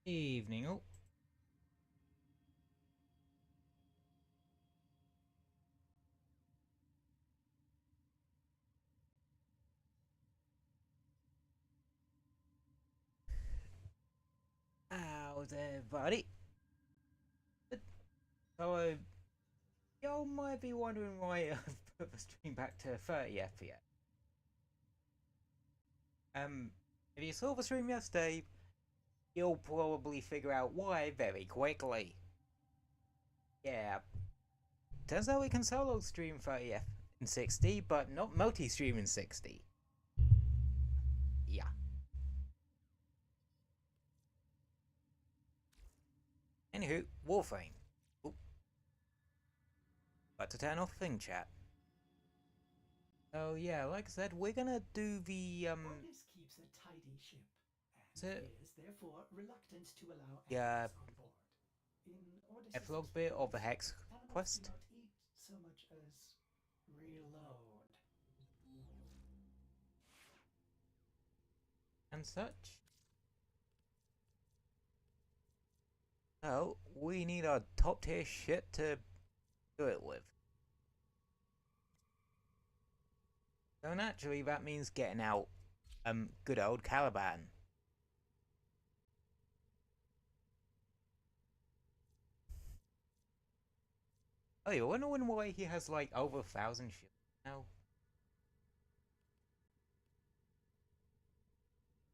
Evening all. How's everybody? So, y'all might be wondering why I've put the stream back to 30 FPS. If you saw the stream yesterday, you'll probably figure out why very quickly. Yeah, turns out we can solo stream 30 FPS in 60, but not multi-stream in 60. Yeah. Anywho, Warframe. Ooh. Got to turn off thing chat. Oh yeah, like I said, we're gonna do the Ordis keeps a tidy ship, and is therefore reluctant to allow yeah, animals on board. In Ordis's epilogue bit of the experience, Hex animals do quest. not eat so much as reload. And such. So, we need a top tier shit to do it with. So naturally that means getting out good old Caliban. Oh, you wonder why he has like over 1,000 ships now?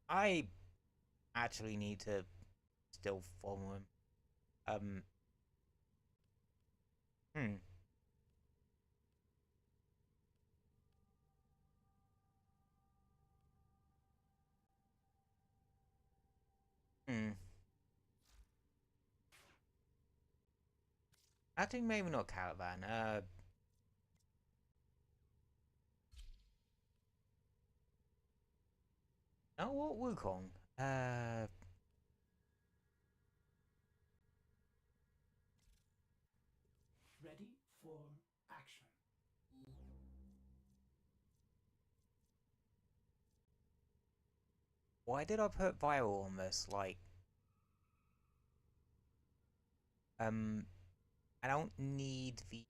I actually need to still follow him. Um hmm. Hmm. Actually maybe not Caliban. Oh, what Wukong? Ready for action. Why did I put viral on this? Like I don't need the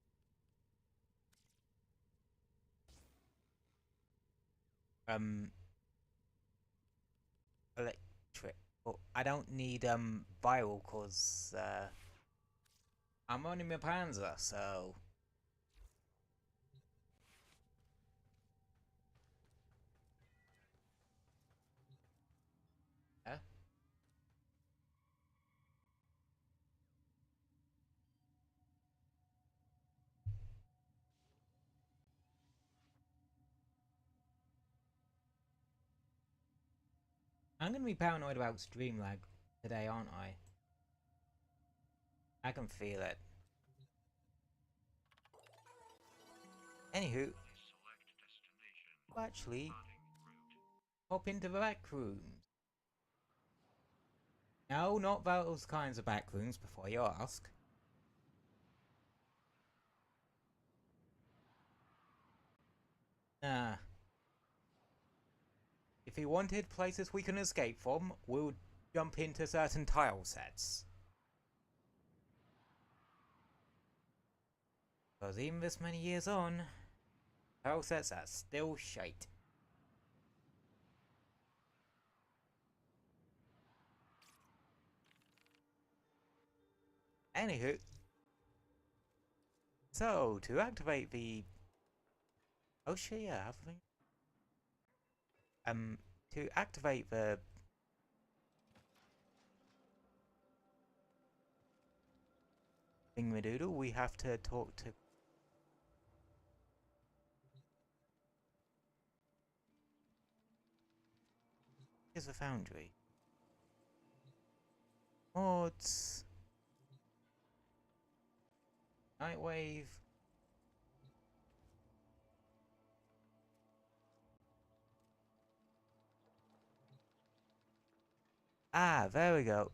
um electric. Well, I don't need viral cause I'm running my Panzer, so yeah. I'm gonna be paranoid about stream lag today, aren't I? I can feel it. Anywho, actually hop into the back rooms. No, not those kinds of back rooms before you ask. Nah. If you wanted places we can escape from, we'll jump into certain tile sets. Because even this many years on, tile sets are still shite. Anywho, so to activate the oh shit, yeah, I have a thing. To activate the thingamadoodle, we have to talk to. Here's the foundry. Mods. Nightwave. Ah, there we go.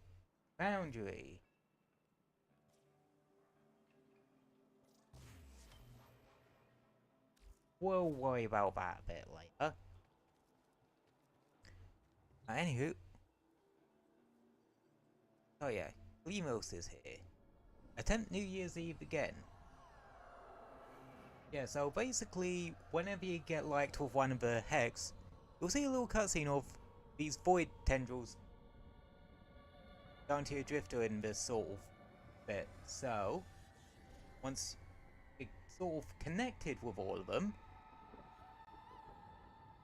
Foundry. We'll worry about that a bit later. Anywho. Oh yeah, Limos is here. Attempt New Year's Eve again. Yeah, so basically, whenever you get liked with one of the hex, you'll see a little cutscene of these void tendrils going to your drifter in this sort of bit. So, once you're sort of connected with all of them,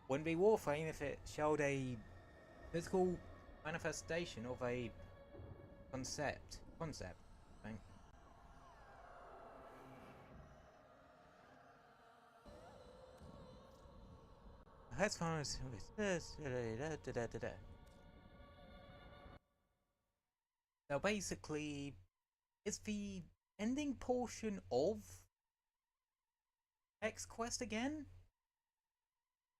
wouldn't be Warframe if it showed a physical manifestation of a concept thing. That's fine. So basically, it's the ending portion of X Quest again,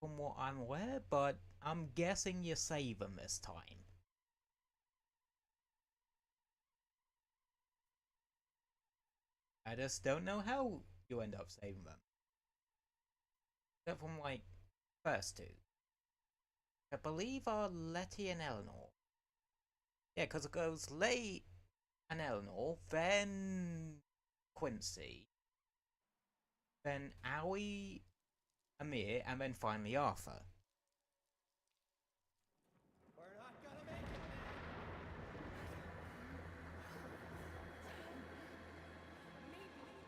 from what I'm aware, but I'm guessing you save them this time. I just don't know how you end up saving them. Except from like first two. I believe are Letty and Eleanor. Yeah, because it goes Letty and Eleanor, then Quincy, then Aoi, Amir, and then finally Arthur. We're not gonna make it.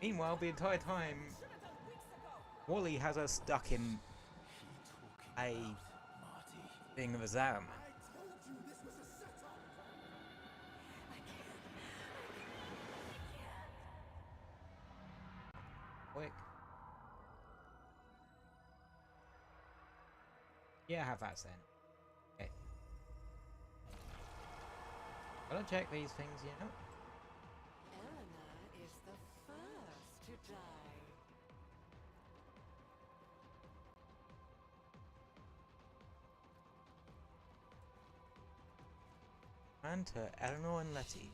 Meanwhile, the entire time, Wally has us stuck in a thing of his arm. I told you this was a setup. Quick. Yeah, have that then. Okay. Gotta check these things, you know. Eleanor is the first to die. And to Eleanor and Letty.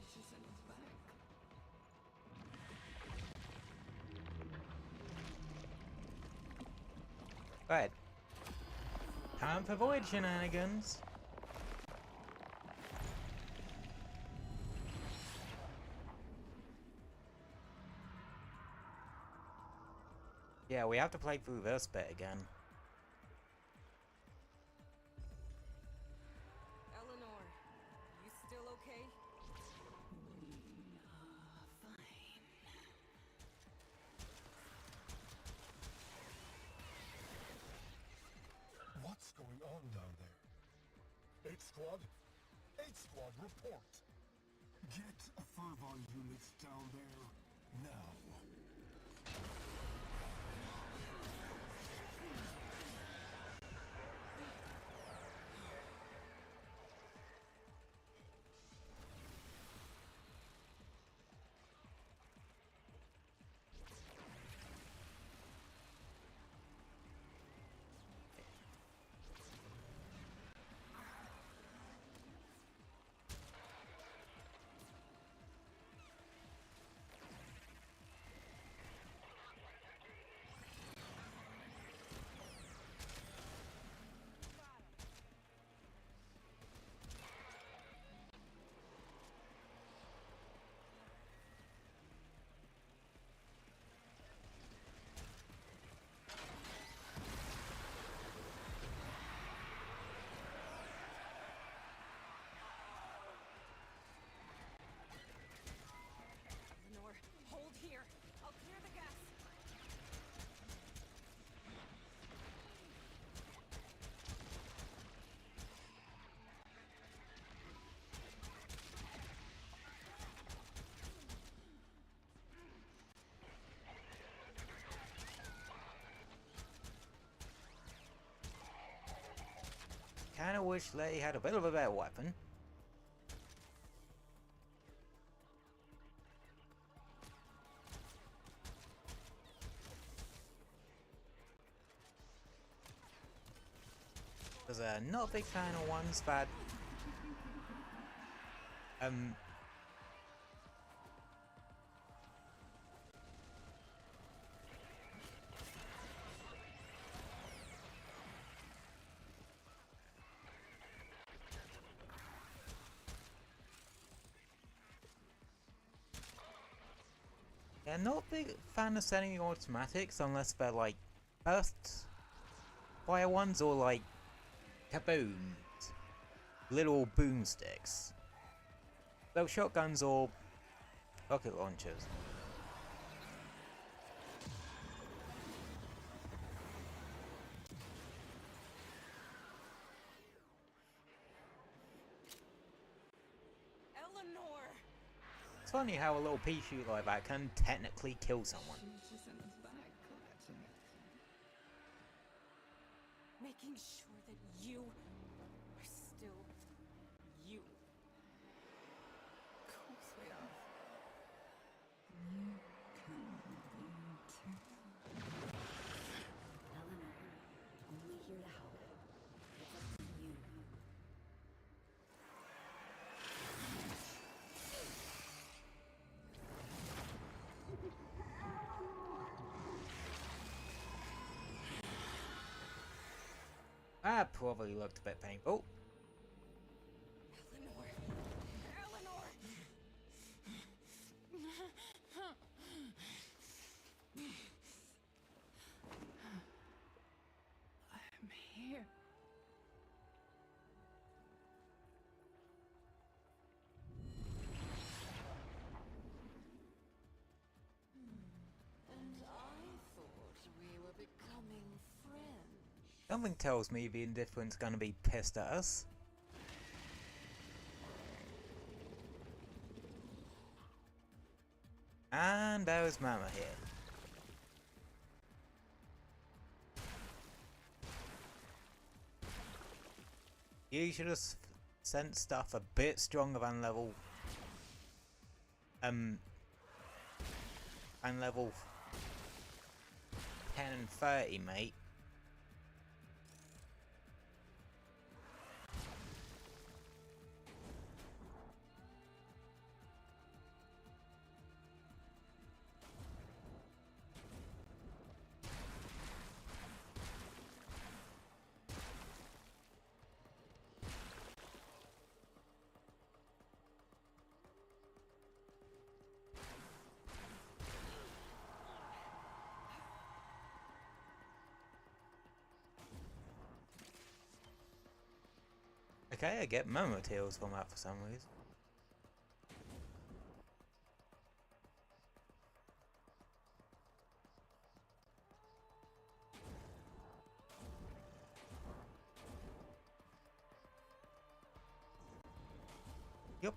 Right. Time for void shenanigans. Yeah, we have to play through this bit again. Eleanor, you still okay? Fine. What's going on down there? 8 Squad? 8 Squad, report! Get fervor units down there now. Eleanor, hold here. I'll clear the gas. Kinda wish they had a bit of a better weapon. Because not a big fan of ones that Yeah, not a big fan of setting automatics unless they're like burst fire ones or like kabooms, little boomsticks. Though shotguns or rocket launchers. Eleanor! It's funny how a little pea shoot like that can technically kill someone. She's just in his bag collecting it. Making sure that you are still you. Of course we are. You can be too. Eleanor, only here to help. It's up to you. That probably looked a bit painful. Eleanor! Eleanor! I'm here. And I thought we were becoming friends. Something tells me the Indifferent's gonna be pissed at us. And there's Mama here. You should have sent stuff a bit stronger than level and level 10 and 30, mate. Okay, I get Momo Tails from that for some reason. Yep.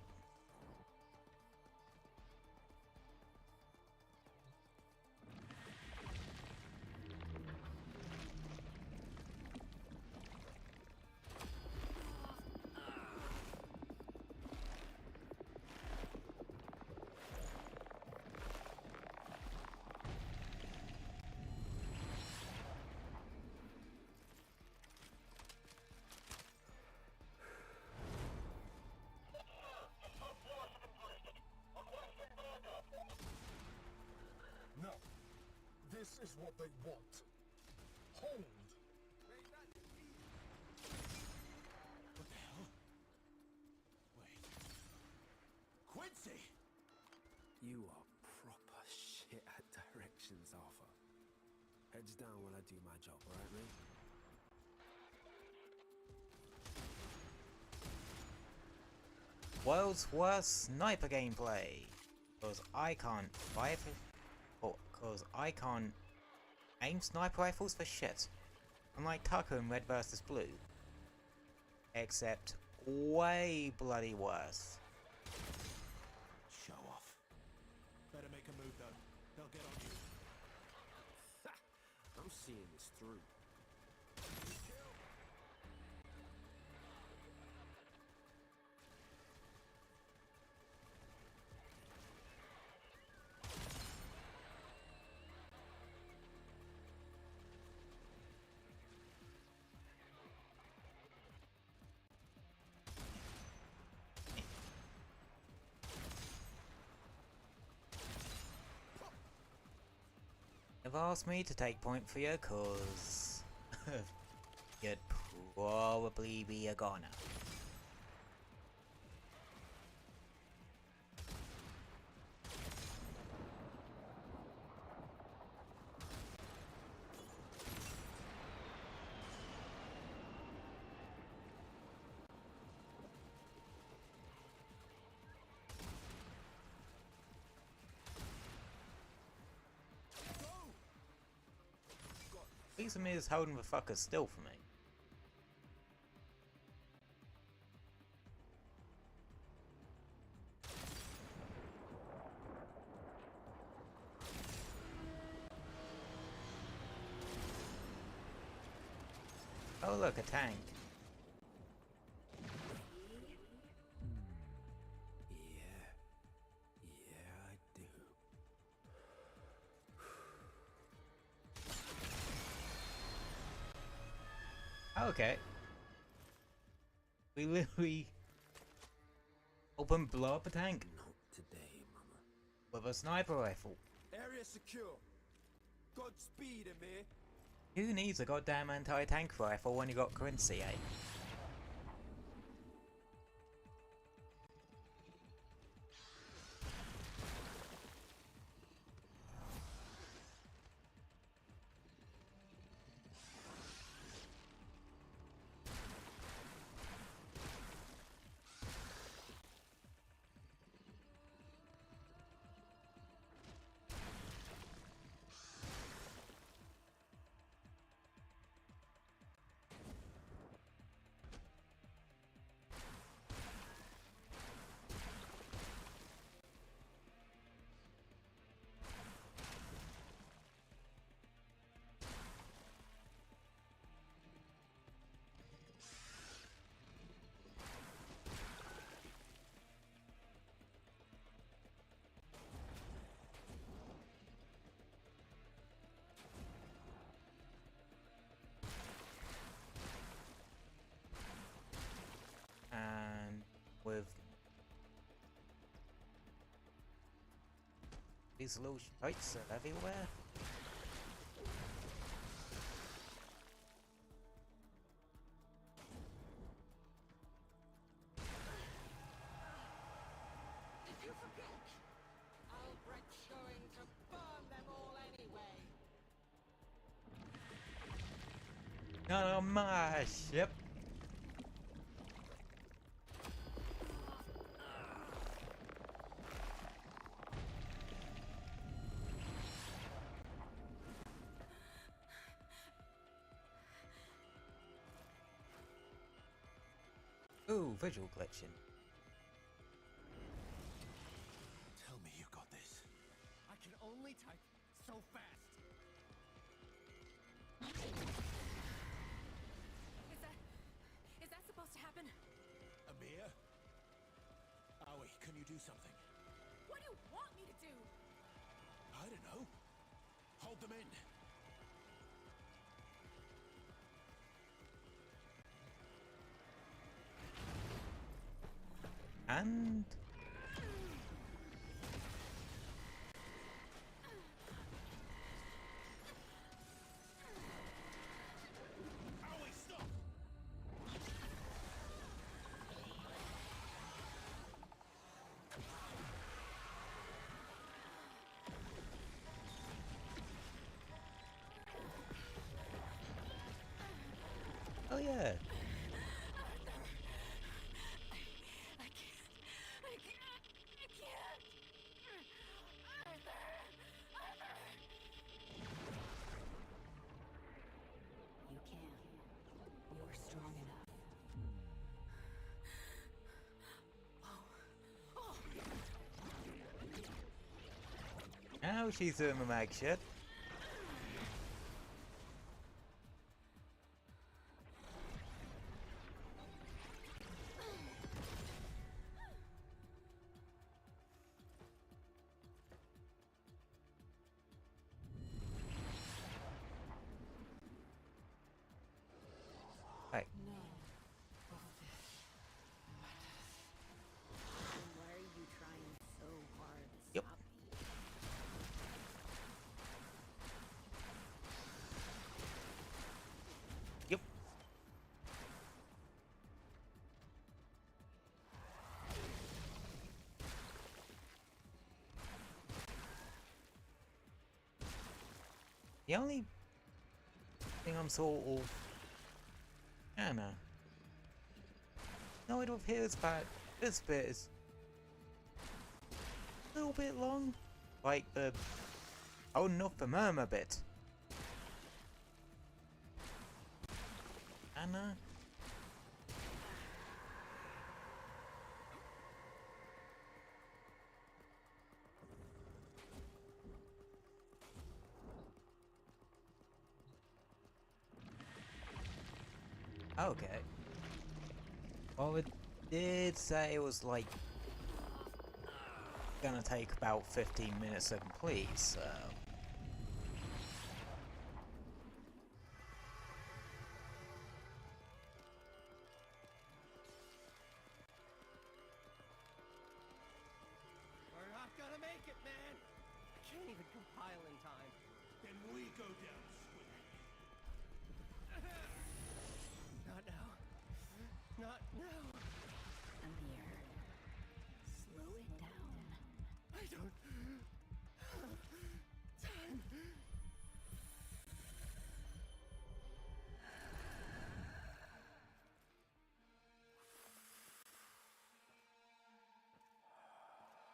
No. This is what they want. Hold! What the hell? Wait. Quincy! You are proper shit at directions, Arthur. Heads down when I do my job, alright, mate? World's worst sniper gameplay. Because I can't fire for... Oh, because I can't aim sniper rifles for shit. Unlike Tucker in Red vs. Blue. Except way bloody worse. Show off. Better make a move though. They'll get on you. I'm seeing this through. They've asked me to take point for you, cause you'd probably be a goner. least Amir's holding the fucker still for me. Oh look, a tank. Yeah, I do. Okay. We literally open blow up a tank Not today, mama. with a sniper rifle. Area secure. Godspeed, Amir. Who needs a goddamn anti-tank rifle when you got currency, eh? And with these little shites are everywhere. Did you forget? Albrecht's going to burn them all anyway. Not on my ship. Ooh, visual glitching. Tell me you got this. I can only type so fast. Is that supposed to happen? Amir? Owie, can you do something? What do you want me to do? I don't know. Hold them in. And Owie, stop! oh yeah. You can. You're strong enough. Now she's doing the mag shit. Right. No. Then why are you trying so hard to Yep. stop me? Yep. The only thing I'm sort of, I don't know. No, it appears that this bit is a little bit long, like the holding up the murmur bit. mana? Okay. Well, it did say it was like gonna take about 15 minutes to complete, so... We're not gonna make it, man! I can't even compile in time. Then we go down swimming. Not now. Not now. Amir, slow it down. I don't have time.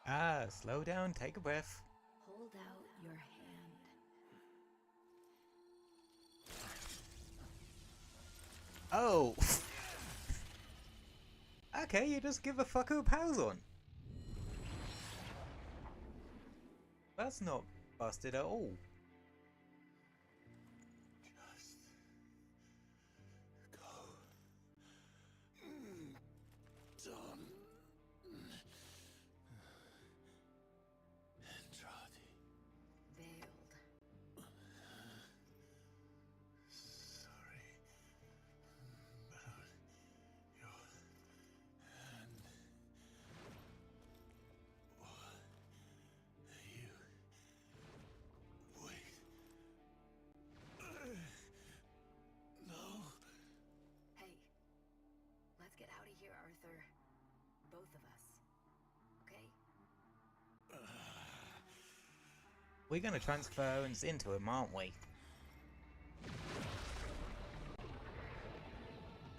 Ah, slow down, take a breath. Hold out your hand. Oh! Okay, you just give a fuck who powers on. That's not busted at all. Just go. Done. Andrade. Veiled. Sorry about your hand. You wait. No. Hey, let's get out of here, Arthur. Both of us. Okay? We're gonna transfer us into him, aren't we?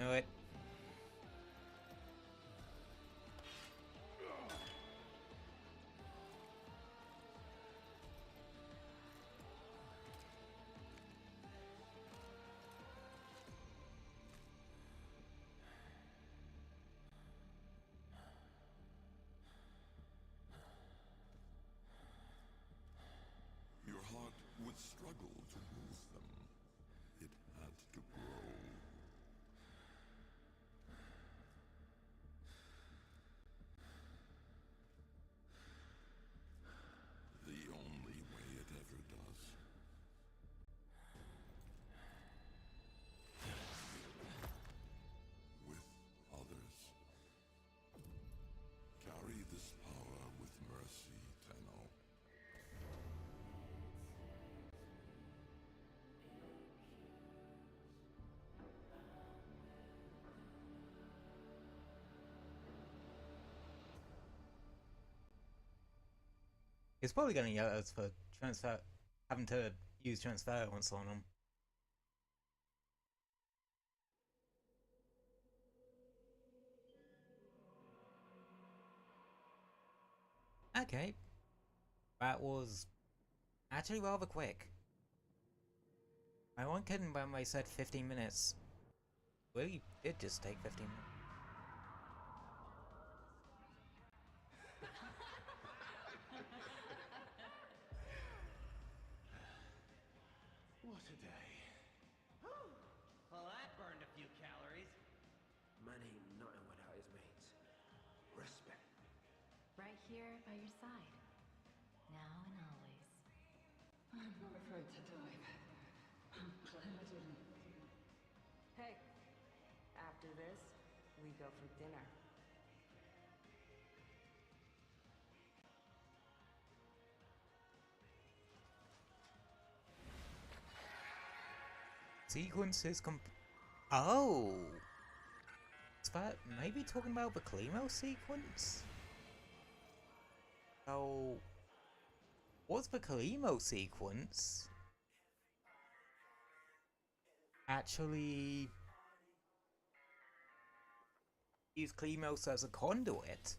Know it. Your heart would struggle to move them. It had to grow. The only way it ever does. With others. Carry this power with mercy, Tenno. It's probably gonna yell at us for having to use transference on them. Okay. That was actually rather quick. I wasn't kidding when I said 15 minutes. Really did just take 15 minutes. What a day. Well, that burned a few calories. Man ain't nothing without his mates. Respect. Right here by your side. Now and always. I'm not afraid to dive. I'm glad I didn't. Hey, after this, we go for dinner. Sequences Oh! Is that maybe talking about the Climo sequence? So... what's the Climo sequence? Actually... use Climos as a conduit?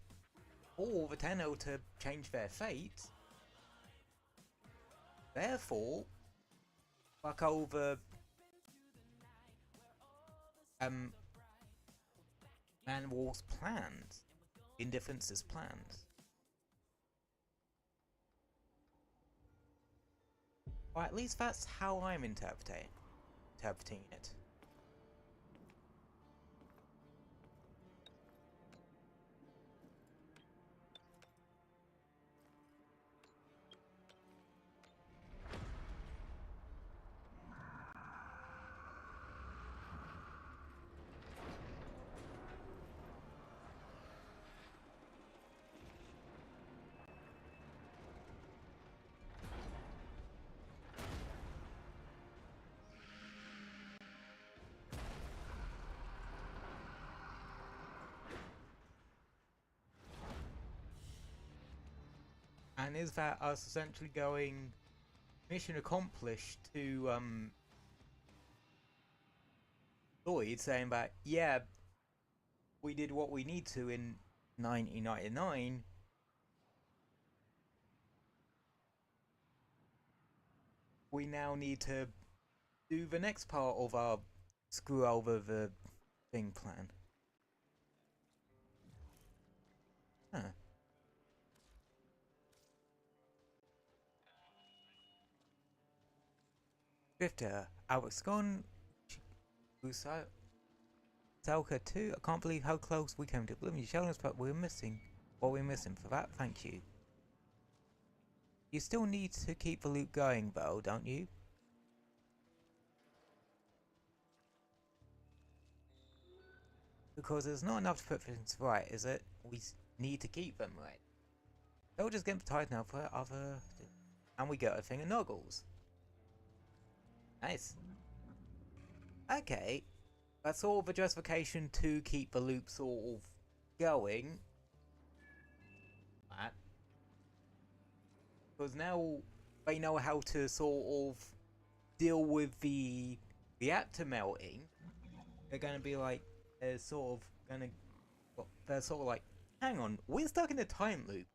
Or the Tenno to change their fate? Therefore... fuck over... Man-Wolf's plans. Indifference's plans. Or at least that's how I'm interpreting it. And is that us essentially going mission accomplished to Lloyd saying that, yeah, we did what we need to in 1999. We now need to do the next part of our screw over the thing plan. Huh. Drifter, Alex gone. Salka 2, I can't believe how close we came to Blooming showing us, but we're missing what we're missing. For that, thank you. You still need to keep the loop going though, don't you? Because there's not enough to put things right, is it? We need to keep them right. They'll just get tied now for other... And we get a thing of Noggles. Nice. Okay. That's sort of a justification to keep the loop sort of going. That. Because now they know how to sort of deal with the reactor melting. They're going to be like, they're sort of like, hang on, we're stuck in a time loop.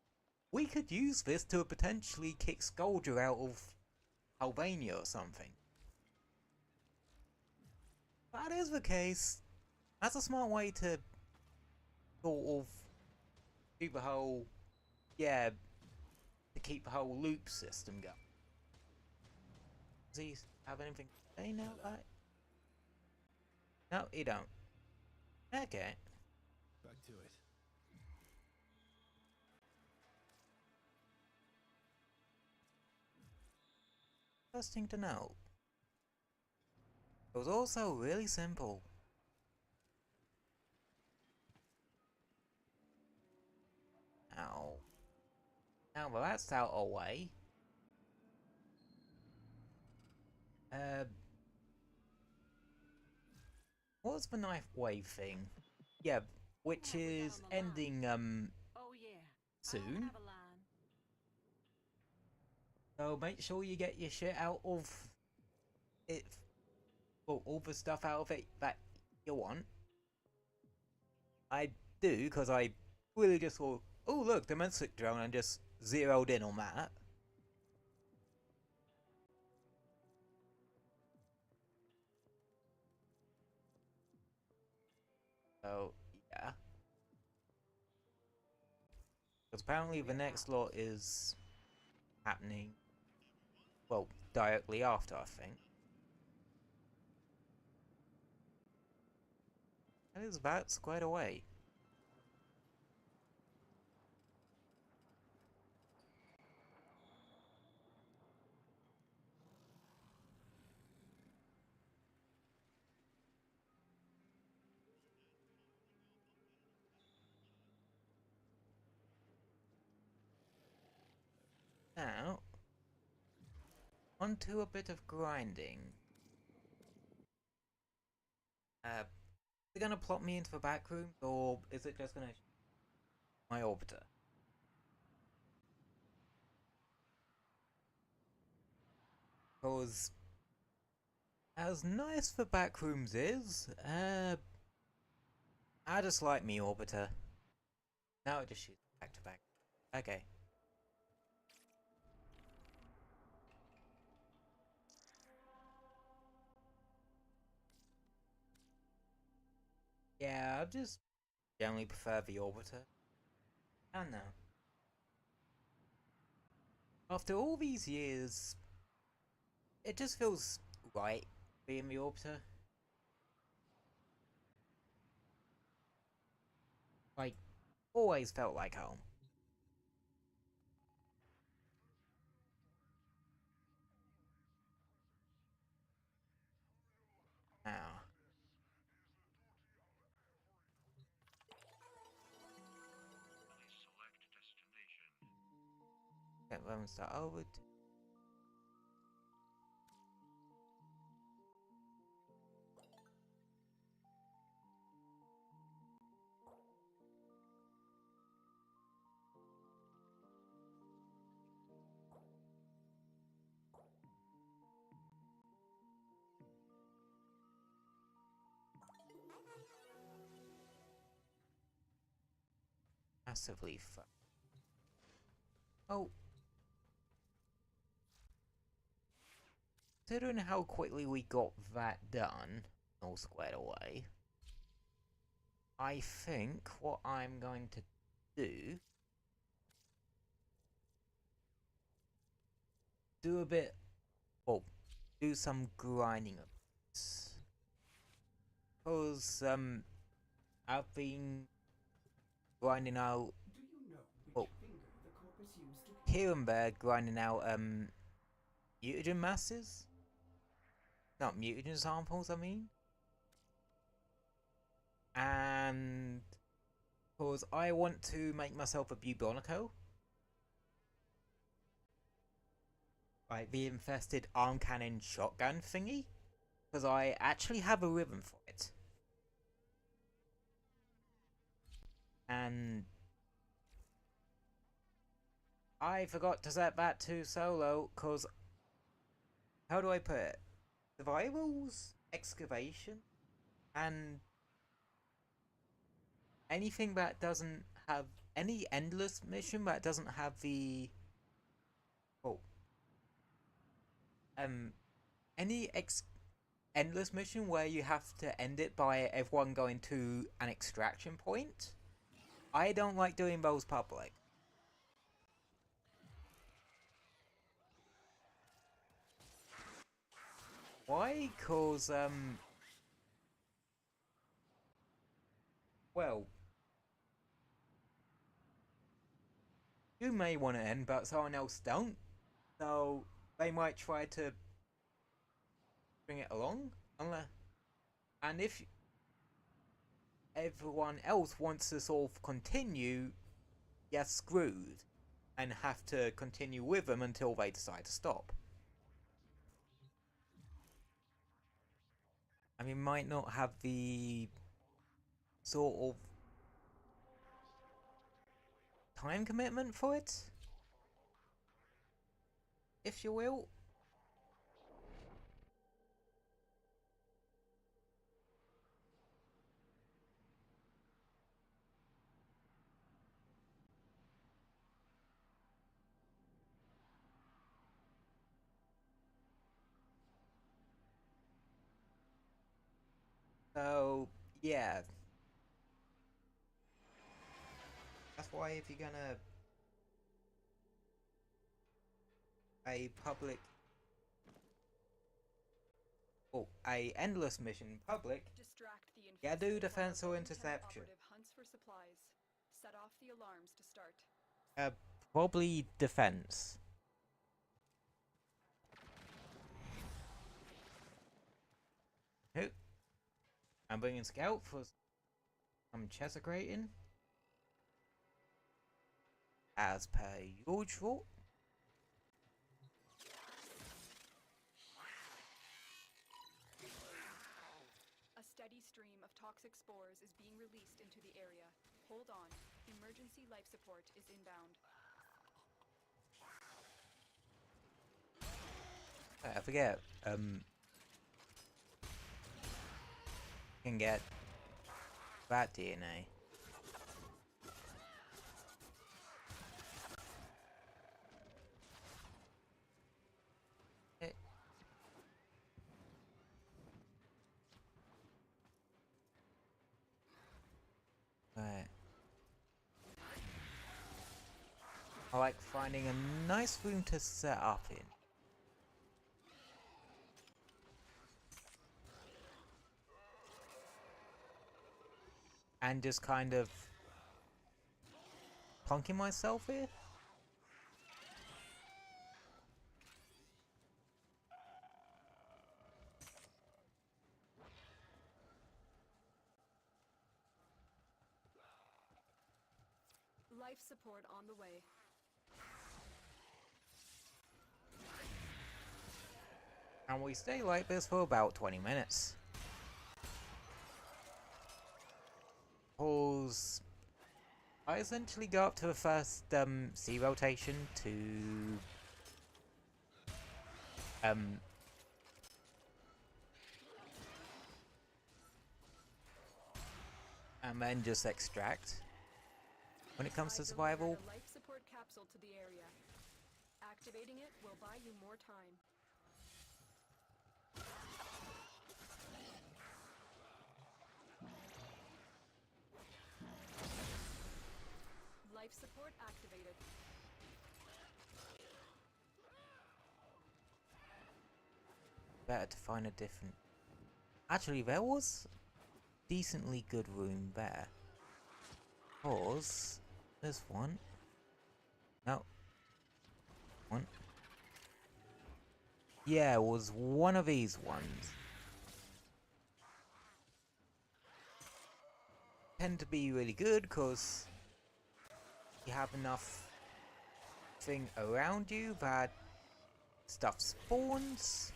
We could use this to potentially kick Scoldger out of Albania or something. If that is the case, that's a smart way to sort of do the whole, yeah, to keep the whole loop system going. Does he have anything to say now? No, he don't. Okay. Back to it. First thing to know. It was also really simple. Now that that's out of the way. What's the knife wave thing? Yeah, which is ending soon. So make sure you get your shit out of it. Well, all the stuff out of it that you want. I do, because I really just thought, oh look, the Mensic drone, and just zeroed in on that. So, yeah. Because apparently the next lot is happening, well, directly after, I think. That is about squared away. Now, onto a bit of grinding. Is it gonna plot me into the back rooms, or is it just gonna my orbiter? Because as nice the back rooms is, I just like me orbiter. Now it just shoots back to back. Okay. Yeah, I just generally prefer the Orbiter. I don't know. After all these years, it just feels right being the Orbiter. Like, always felt like home. Now. Get them start over. Massively fun. Oh. Considering how quickly we got that done, all squared away, I think what I'm going to do a bit, well, do some grinding of this. Because, I've been grinding out, Do you know which well, finger the corpus used to here and there grinding out, mutagen masses? Not mutagen samples, I mean. And because I want to make myself a bubonico, like the infested arm cannon shotgun thingy, because I actually have a rhythm for it. And I forgot to set that to solo, because how do I put it? Survivals, excavation, and anything that doesn't have any endless mission that doesn't have the any endless mission where you have to end it by everyone going to an extraction point. I don't like doing those public. Why? Cause well, you may want to end, but someone else don't. So they might try to bring it along, and if everyone else wants to sort of continue, you're screwed and have to continue with them until they decide to stop. I mean, might not have the sort of time commitment for it, if you will. So, yeah. That's why if you're gonna a public a endless mission public, yeah, do defense or interception. Hunts for supplies. Set off the alarms to start. Probably defense. I'm bringing scout for some chest grading, as per usual. A steady stream of toxic spores is being released into the area. Hold on. Emergency life support is inbound. I forget. Can get that DNA. I like finding a nice room to set up in. And just kind of plonking myself here. Life support on the way. And we stay like this for about 20 minutes. Pause. I essentially go up to the first C rotation to and then just extract. When it comes to survival, Life support capsule to the area. Activating it will buy you more time. Life support activated. better to find a different... Actually, there was decently good room there. Pause. There's one. No. One. Yeah, it was one of these ones. Tend to be really good because you have enough thing around you that stuff spawns.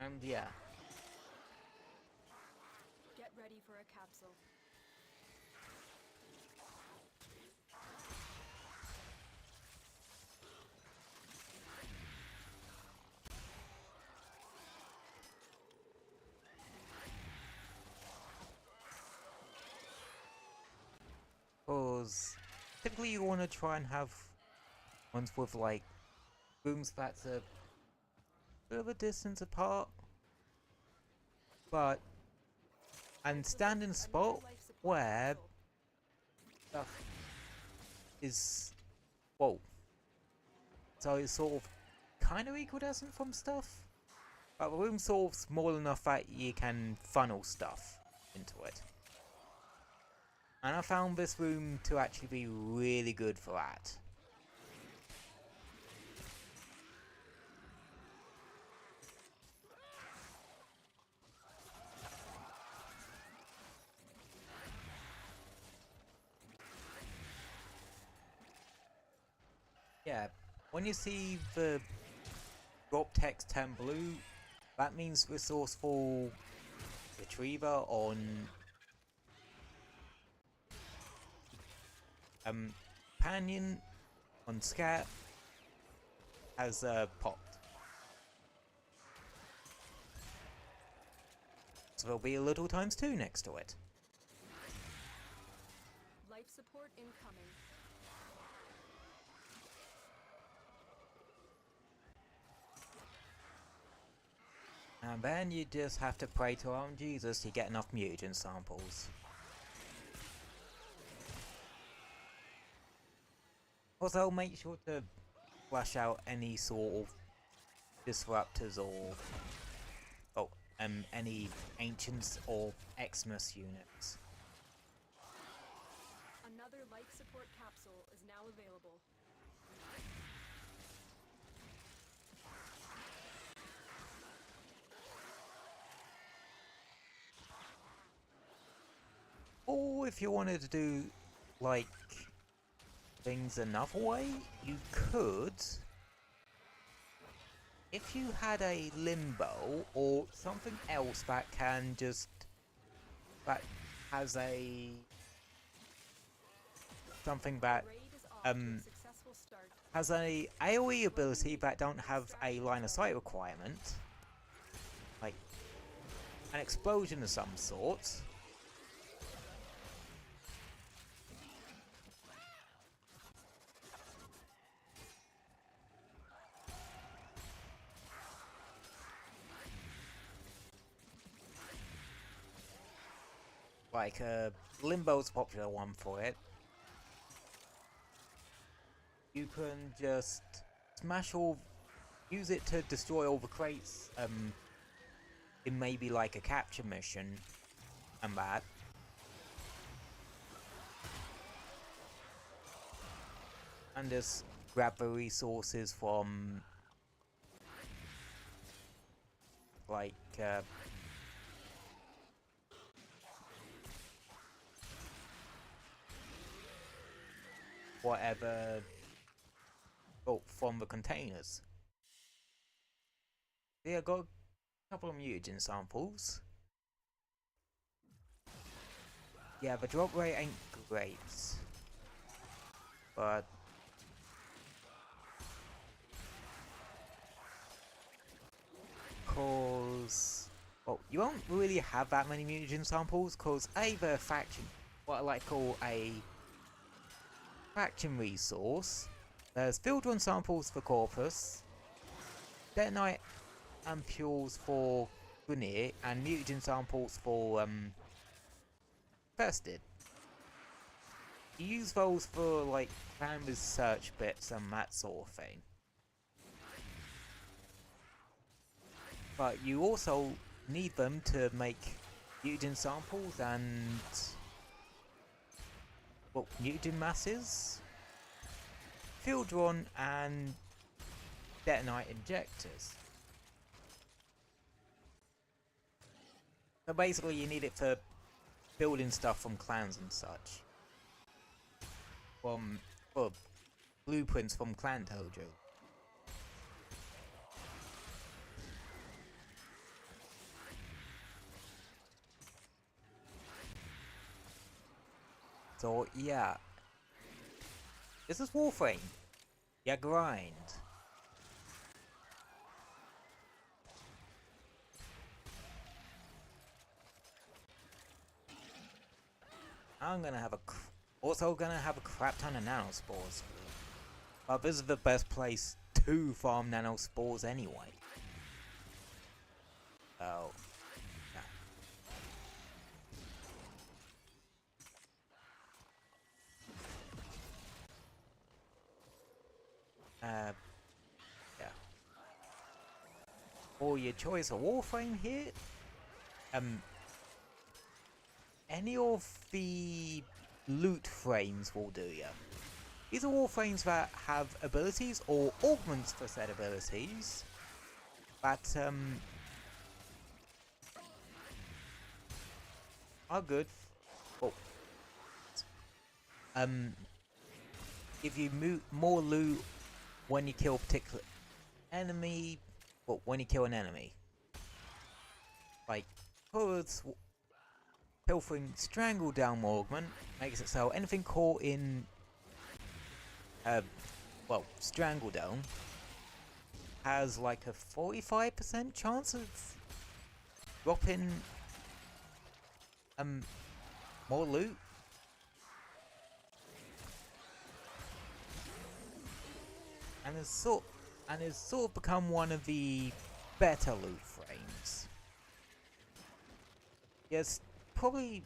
And yeah. Get ready for a capsule. Because typically you want to try and have ones with like rooms that's a bit of a distance apart, but and stand in a spot where stuff is whoa. So it's sort of kind of equidistant from stuff, but the room's sort of small enough that you can funnel stuff into it. And I found this room to actually be really good for that. Yeah, when you see the drop text turn blue, that means resourceful retriever on Panion on Scat has popped. So there'll be a little ×2 next to it. Life support incoming. And then you just have to pray to our own Jesus to get enough mutagen samples. Also, make sure to flush out any sort of disruptors or any ancients or Xmas units. Another life support capsule is now available. Or if you wanted to do like things another way, you could, if you had a limbo or something else that can just, that has a something that has a AoE ability that don't have a line of sight requirement, like an explosion of some sort. like Limbo's a popular one for it. You can just smash all, use it to destroy all the crates. It may be like a capture mission, and that. And just grab the resources from, like, whatever, oh, from the containers. Yeah, I got a couple of mutagen samples. Yeah, the drop rate ain't great, but cause, well, you won't really have that many mutagen samples, cause the faction, what I like to call a faction resource. There's field run samples for Corpus, detonite ampules for Grenier, and mutagen samples for Fested. You use those for like clan research bits and that sort of thing. But you also need them to make mutagen samples and, well, mutagen masses, field run, and detonite injectors. So basically you need it for building stuff from clans and such. For blueprints from Clan Tojo. So yeah, this is Warframe. Yeah, grind. I'm gonna have also gonna have a crap ton of nanospores. But this is the best place to farm nanospores anyway. Oh. Yeah. For your choice of Warframe here, any of the loot frames will do ya. These are Warframes that have abilities or augments for said abilities that are good. Oh. Give you more loot when you kill a particular enemy, well, when you kill an enemy. Like, Hood's Pilfering Strangle Down augment makes it so anything caught in, well, Strangle Down has like a 45% chance of dropping, more loot. And it's sort of become one of the better loot frames. Yes, probably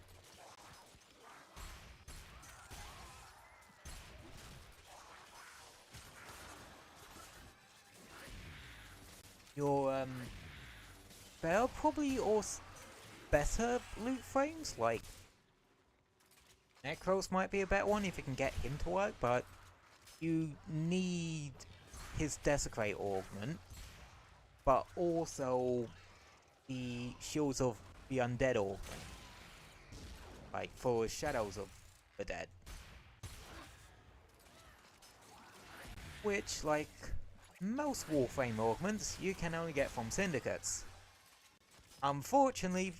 your there are probably also better loot frames, like Necros might be a better one if you can get him to work, but you need his Desecrate augment, but also the Shields of the Undead augment, like for Shadows of the Dead, which, like most Warframe augments, you can only get from syndicates. Unfortunately,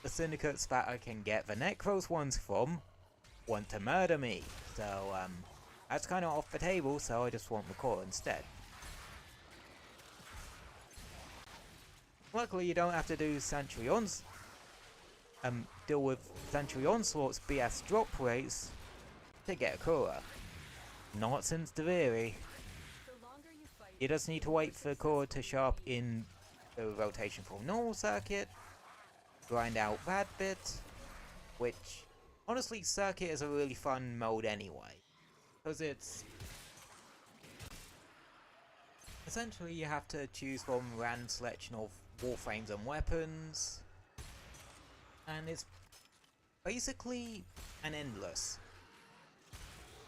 the syndicates that I can get the Necros ones from want to murder me, so that's kind of off the table, so I just want the core instead. Luckily, you don't have to do Sanctuary deal with Sanctuary Onslaught's BS drop rates to get a core. Not since Deviri. You just need to wait for the core to show up in the rotation from normal circuit, grind out that bit, which, honestly, Circuit is a really fun mode anyway. Because it's... essentially, you have to choose from a random selection of warframes and weapons. And it's basically an endless.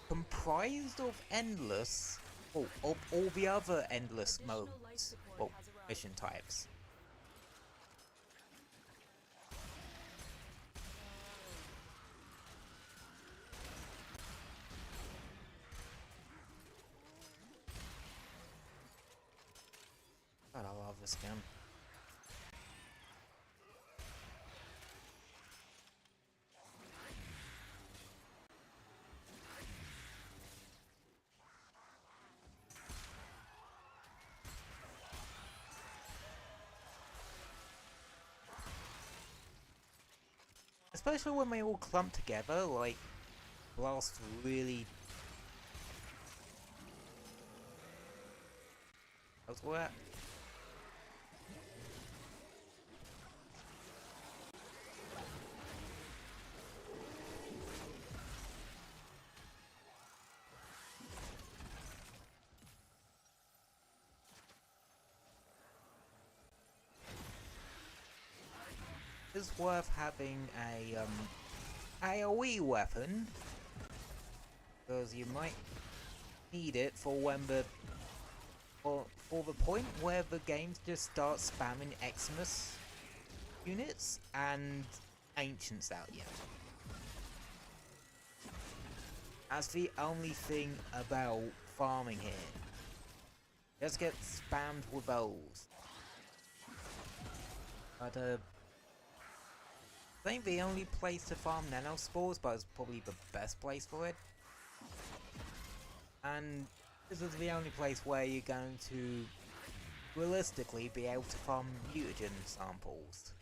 Comprised of endless... oh, of all the other endless modes. Well, mission types. God, I love this gun. Especially when they all clump together, like, blast really... how's that? It's worth having a AoE weapon, because you might need it for when the for the point where the game just starts spamming Xmas units and Ancients out yet. That's the only thing about farming here. Just get spammed with those. But I think the only place to farm nanospores, but it's probably the best place for it. And this is the only place where you're going to realistically be able to farm mutagen samples.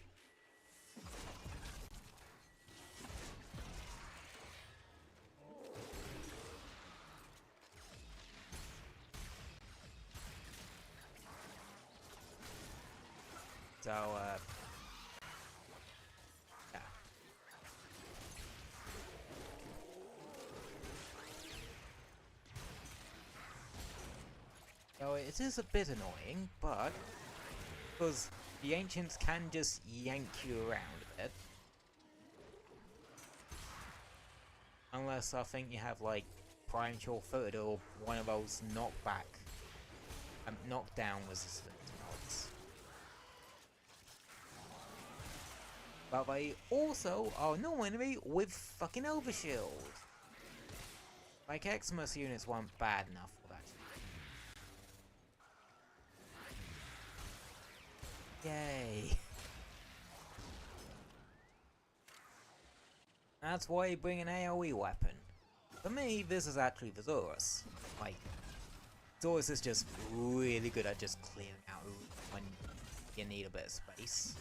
So, yeah. So it is a bit annoying, but because the Ancients can just yank you around a bit. Unless I think you have like Premature Foot or one of those knockback, knockdown resistant mods. But they also are no enemy with fucking overshield. Like Xmas units weren't bad enough for that. Yay. That's why you bring an AoE weapon. For me, this is actually the Zorus. Like, Zorus is just really good at just clearing out when you need a bit of space.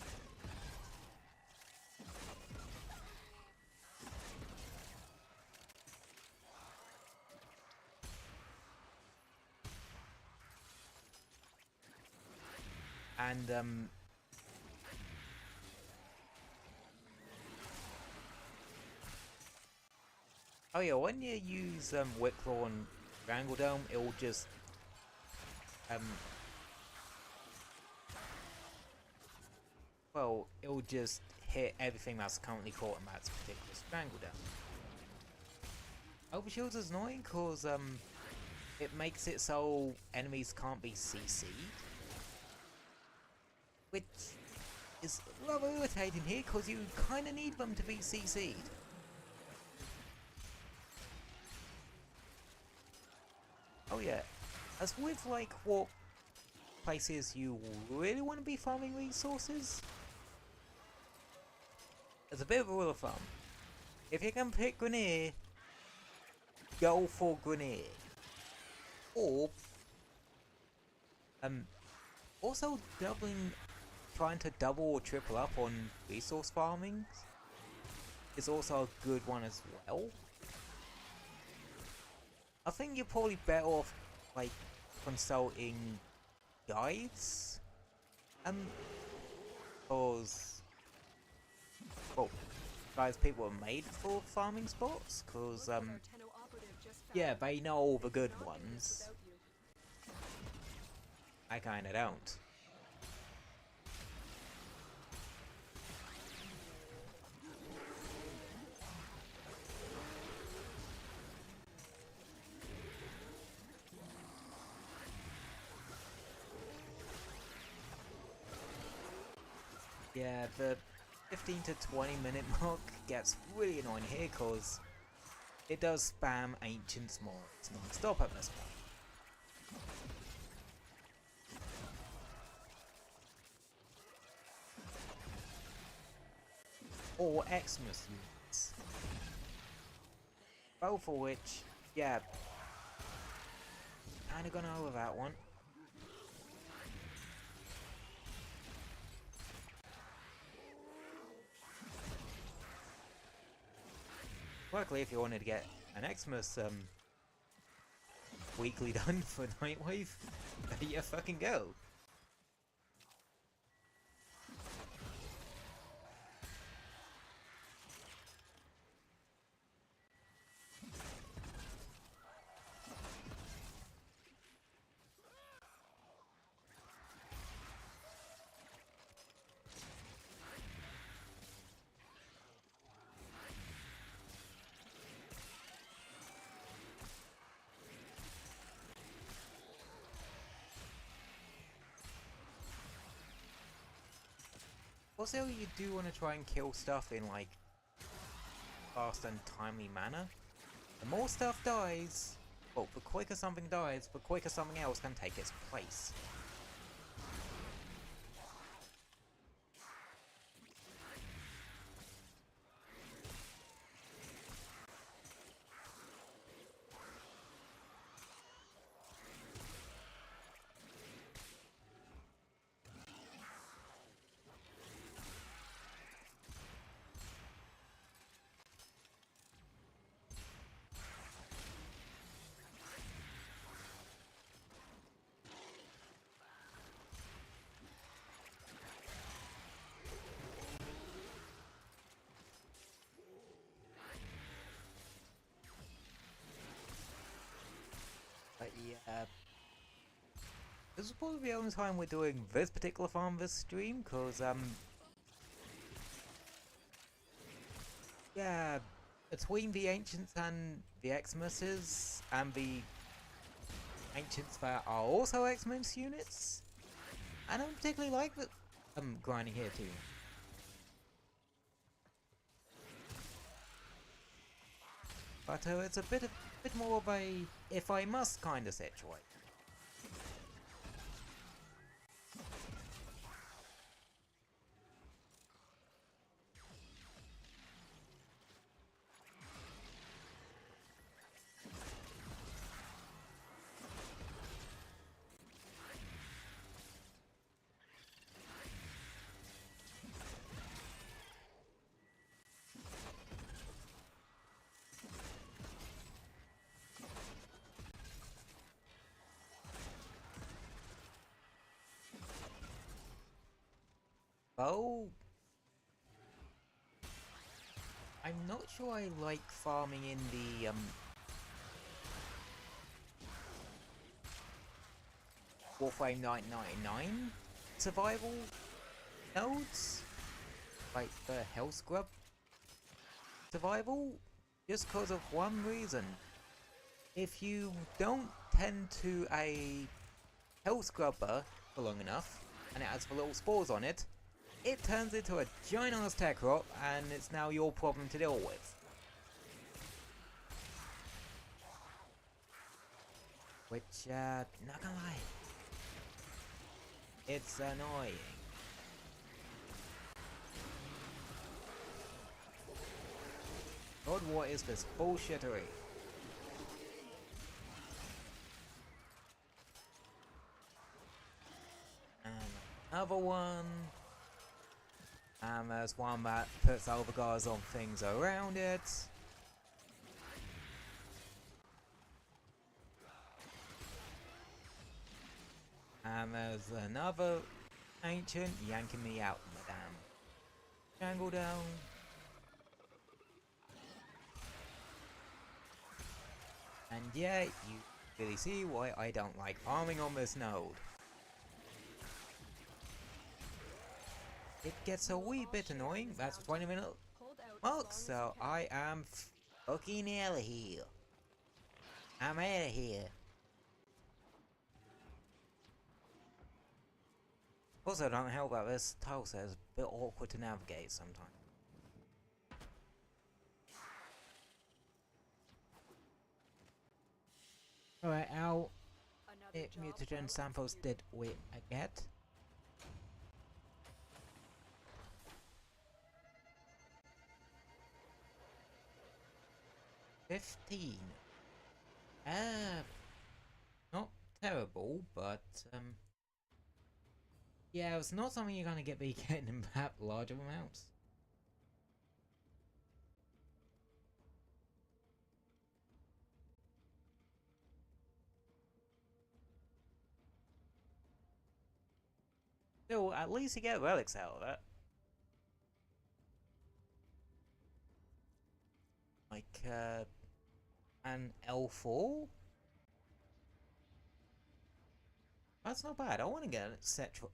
And, oh yeah, when you use, Wicklaw and Wrangle Dome, it'll just, well, it'll just hit everything that's currently caught in that particular Strangle Dome. Overshield is annoying cause, it makes it so enemies can't be CC'd. Which is rather irritating here, because you kind of need them to be CC'd. Oh yeah, as with like what places you really want to be farming resources, there's a bit of a rule of thumb. If you can pick Grenier, go for Grenier. Or, also trying to double or triple up on resource farming is also a good one as well. I think you're probably better off, like, consulting guides, cause, well, guys people are made for farming spots, cause yeah, they know all the good ones. I kinda don't. Yeah, the 15 to 20 minute mark gets really annoying here because it does spam ancient mods non-stop at this point. Or Xmas units. Both of which, yeah, kinda gone over that one. Luckily, if you wanted to get an Xmas weekly done for Nightwave, there you fucking go. Also, you do want to try and kill stuff in, like, fast and timely manner. The more stuff dies, well, the quicker something dies, the quicker something else can take its place. But yeah, this is probably the only time we're doing this particular farm this stream, cause yeah, between the Ancients and the Xmases, and the Ancients that are also Xmas units, I don't particularly like the grinding here too. But it's a bit more of a if I must kind of situation. Oh, I'm not sure I like farming in the Warframe 999 survival nodes, like the Hell Scrub survival, just because of one reason. If you don't tend to a Hell Scrubber for long enough, and it has the little spores on it, it turns into a giant ass tech rot, and it's now your problem to deal with. Which, not gonna lie, it's annoying. God, what is this bullshittery? And another one. And there's one that puts overguards on things around it. And there's another ancient yanking me out, madame. Jangle down. And yeah, you really see why I don't like farming on this node. It gets a wee bit annoying. That's 20-minute mark, so I am fucking out of here. I'm out of here. Also, don't help that this tile set is a bit awkward to navigate sometimes. Alright, how mutagen samples did we get? 15. Not terrible, but yeah, it's not something you're gonna be getting in that large of amounts. Still, at least you get relics out of it. Like, an L4? That's not bad. I want to get an Celtra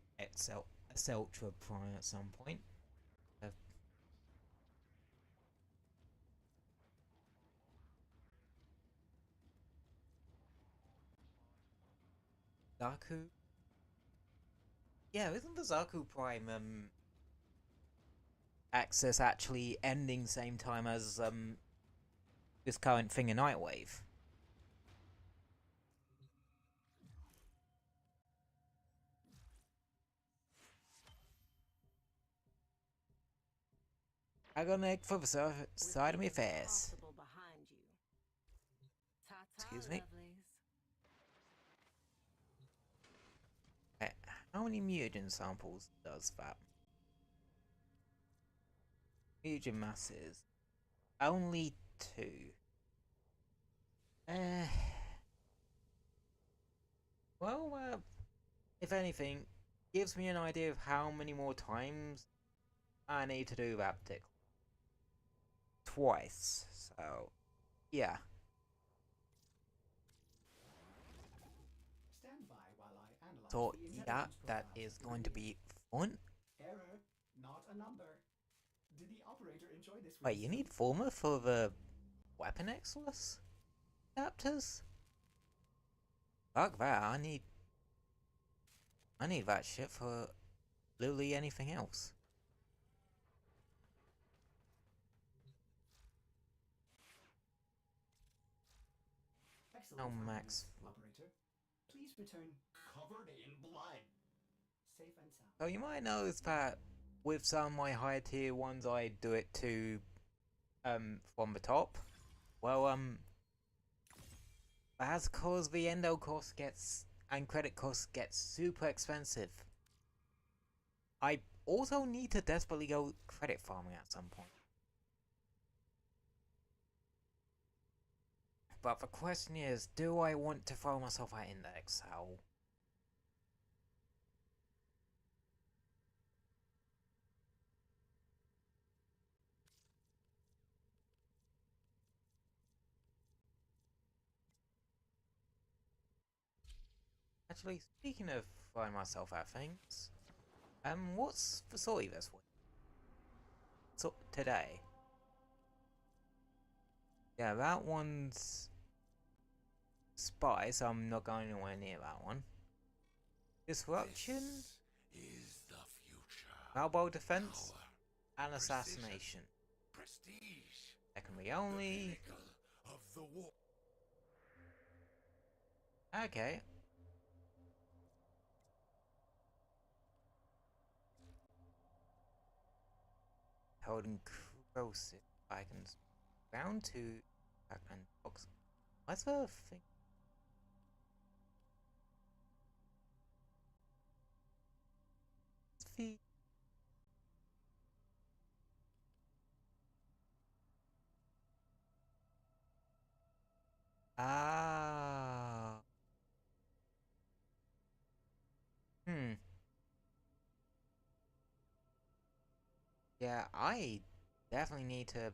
Prime at some point. Zaku? Yeah, isn't the Zaku Prime, access actually ending same time as, this current thing in Nightwave? I got an egg for the side of my face. Excuse me. How many mutagen samples does that? Mutagen masses. Only 2. Well, if anything, gives me an idea of how many more times I need to do that particular. Twice, so yeah. Stand by while I analyze So the yeah, intelligence that profiles is of the going to reveal. be fun. Error, not a number. Did the operator enjoy this? Wait, you need Former for the Weapon Exodus adapters? Fuck that, I need that shit for literally anything else. Excellent Oh, Max. operator. Please return covered in blood. Safe and sound. So you might notice that with some of my higher tier ones I do it to from the top. Well, that's cause the endo cost gets and credit cost gets super expensive. I also need to desperately go credit farming at some point. But the question is, do I want to throw myself at index? How? Actually, speaking of throwing myself at things, what's the sortie this week? So today. Yeah, that one's spy, so I'm not going anywhere near that one. Disruption, Is the future. mobile defense, Power, and assassination. Prestige. Secondary only. Of the war. Okay. Holding corrosive icons. Round 2 and box. What's the thing? The ah. Yeah, I definitely need to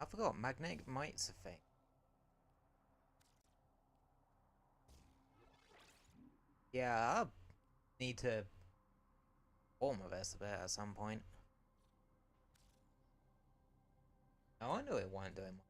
I forgot, magnetic mite's a thing. Yeah, I'll need to form a vest a bit at some point. Oh, I knew it weren't doing much.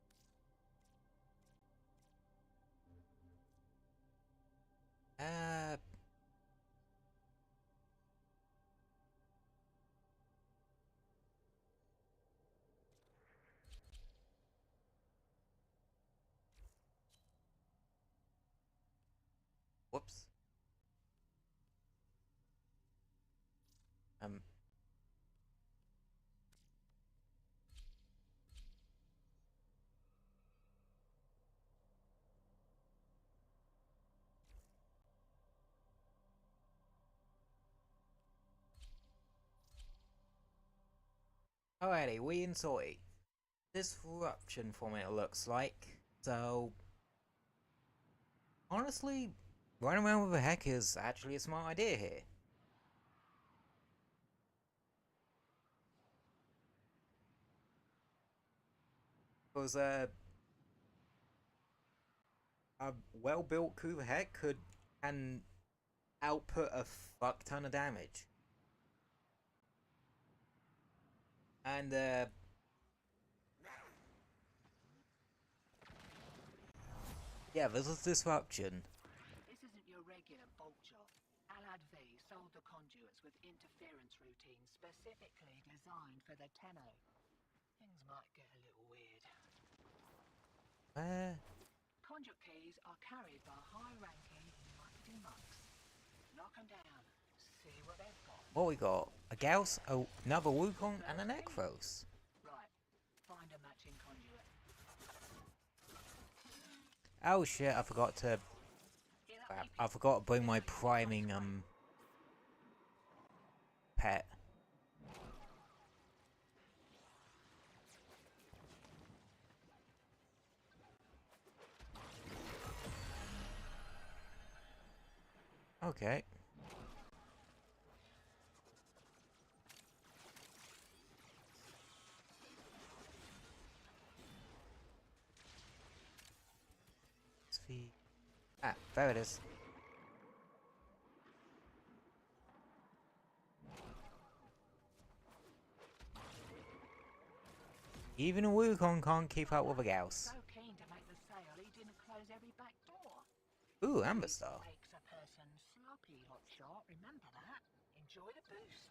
Whoops. Alrighty, we in sortie. Disruption from it looks like. So, honestly, running around with a heck is actually a smart idea here. Because a well-built Kuva heck can output a fuck ton of damage. And yeah, this is disruption. This isn't your regular bolt job. Advertize sold the conduits with interference routines specifically designed for the Tenno. Things might get a little weird. Conduit keys are carried by high-ranking marketing monks. Knock them down. See what they've got. What we got? A Gauss, another Wukong, and an Ekphos. Right. Find a matching conduit. Oh shit, I forgot to... I forgot to bring my priming, pet. Okay. Ah, there it is. Even a Wukong can't keep up with a Gauss. So keen to make the sale, he didn't close every back door. Ooh, Amber Star. Makes a person sloppy, hotshot. Remember that. Enjoy the boost.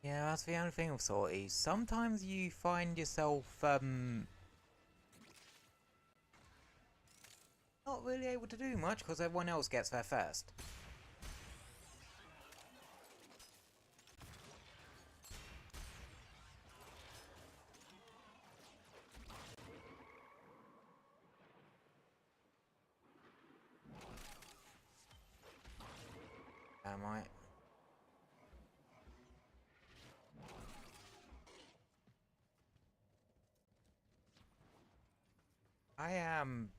Yeah, that's the only thing with sorties. Sometimes you find yourself, not really able to do much because everyone else gets there first. Am I? I am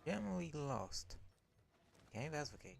generally lost. Okay, that's the key.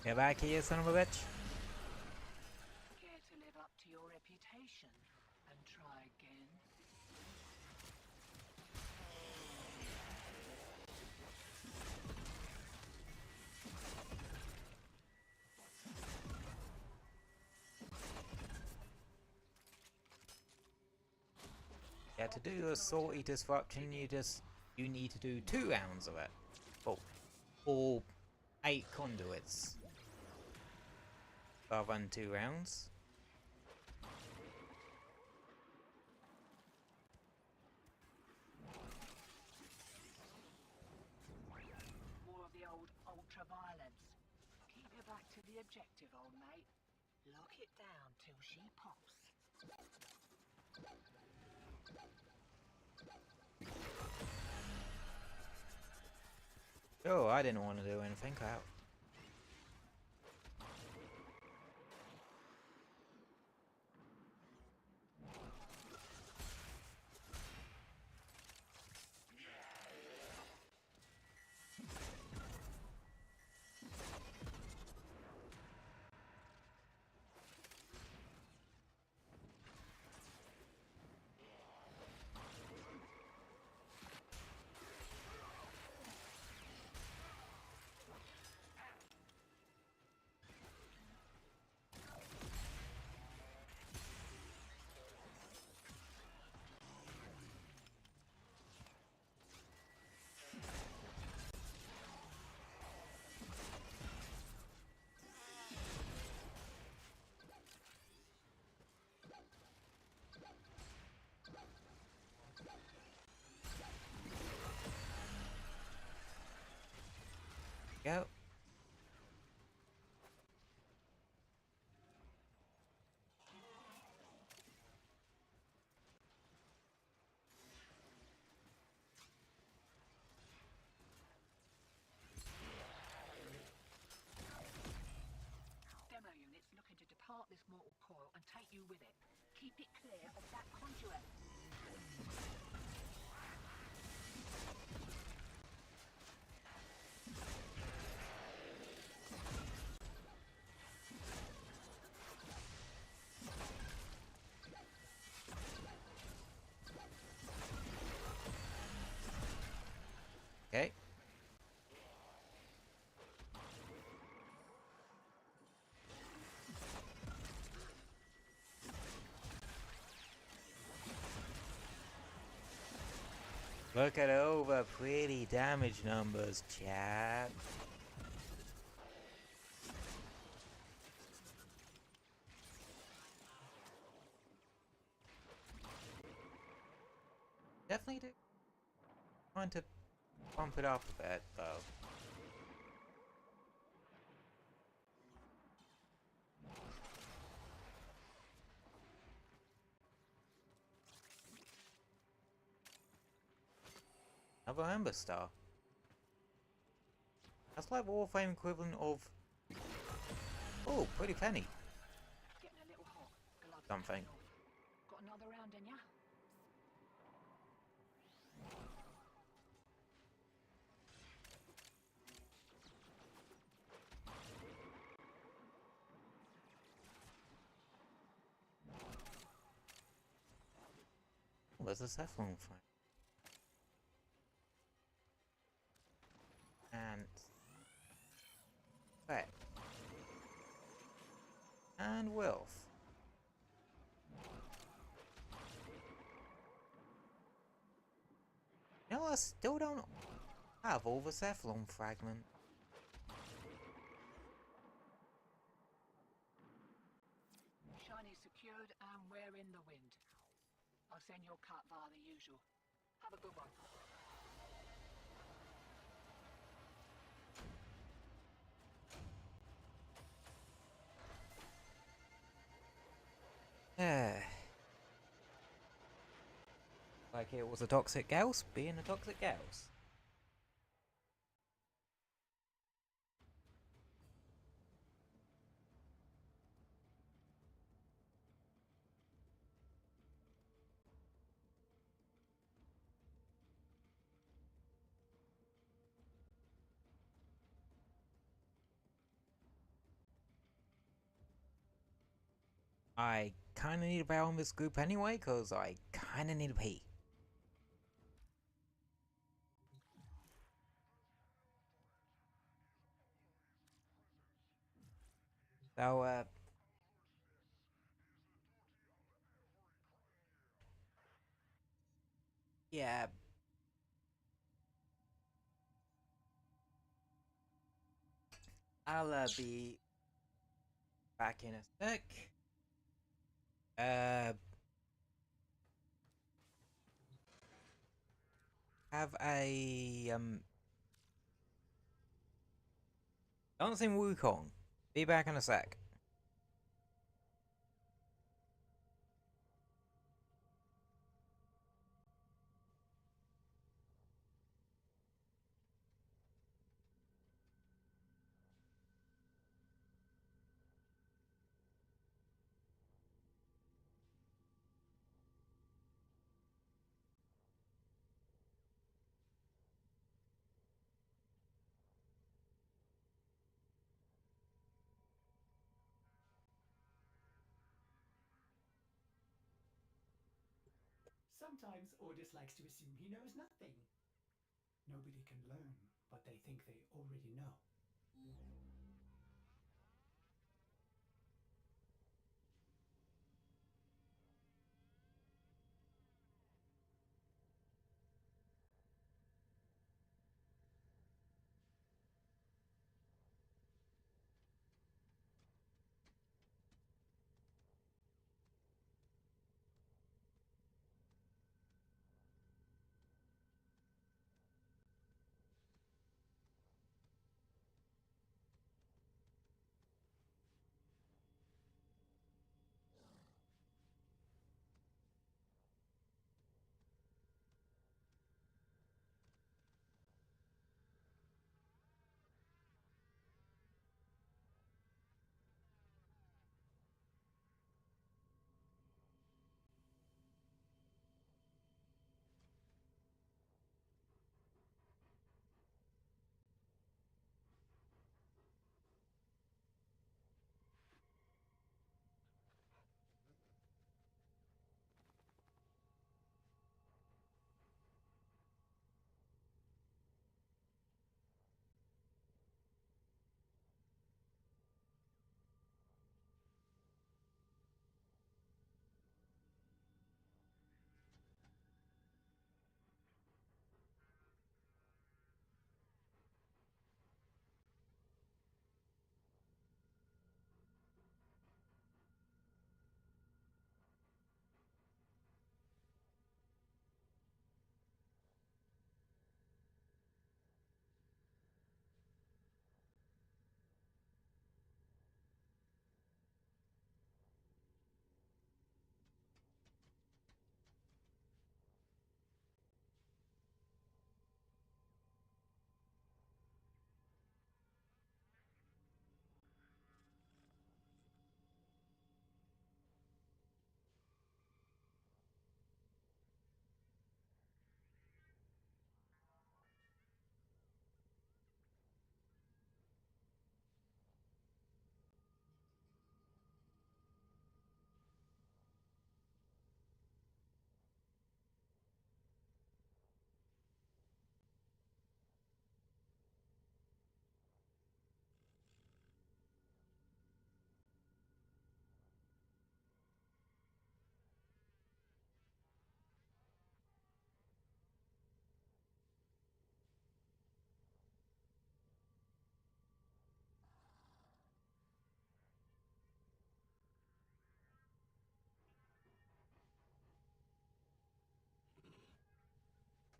Get back here, son of a bitch. Care to live up to your reputation and try again? Yeah, to do a sortie disruption, you need to do 2 rounds of it. Oh, or 8 conduits. I'll run 2 rounds. More of the old ultra-violence. Keep your back to the objective, old mate. Lock it down till she pops. Oh, I didn't want to do anything out. Go. Demo units looking to depart this mortal coil and take you with it. Keep it clear of that conduit. Okay. Look at over pretty damage numbers, chat. Definitely do. Trying to bump it up a bit, though. Another Amber Star. That's like Warframe equivalent of... Oh, pretty penny. Getting a little hot. Gloves Something. got another round in ya? Where's the Cephalon from? And... Threat. And Wilf. You know, I still don't have all the Cephalon fragment. Shiny secured and we're in the wind. I'll send your cut via the usual. Have a good one. Like it was a toxic gauss being a toxic gauss. I kinda need a barrel in this group anyway, cause I kinda need to pee. So, yeah. I'll be back in a sec. Have a dancing Wukong. Be back in a sec. Sometimes Ordis likes to assume he knows nothing. Nobody can learn what they think they already know.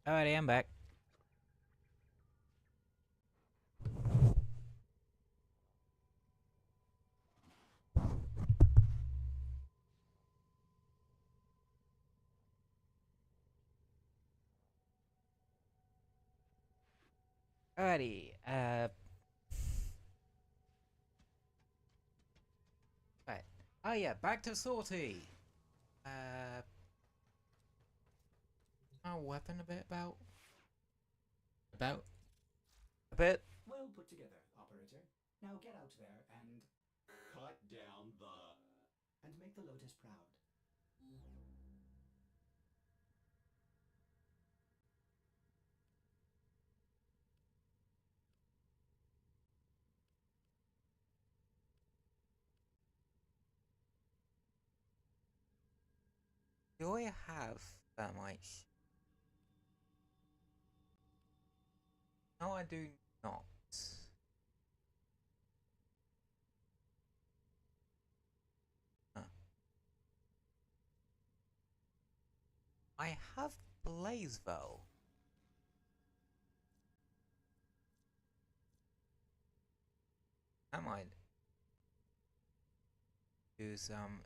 Alrighty, I'm back. Alrighty, right. Oh yeah, back to sortie. Our weapon a bit about? A bit? Well put together, operator. Now get out there and... Cut down the... and make the Lotus proud. Do I have thermites? No, I do not. Huh. I have Blaze though. That might do some.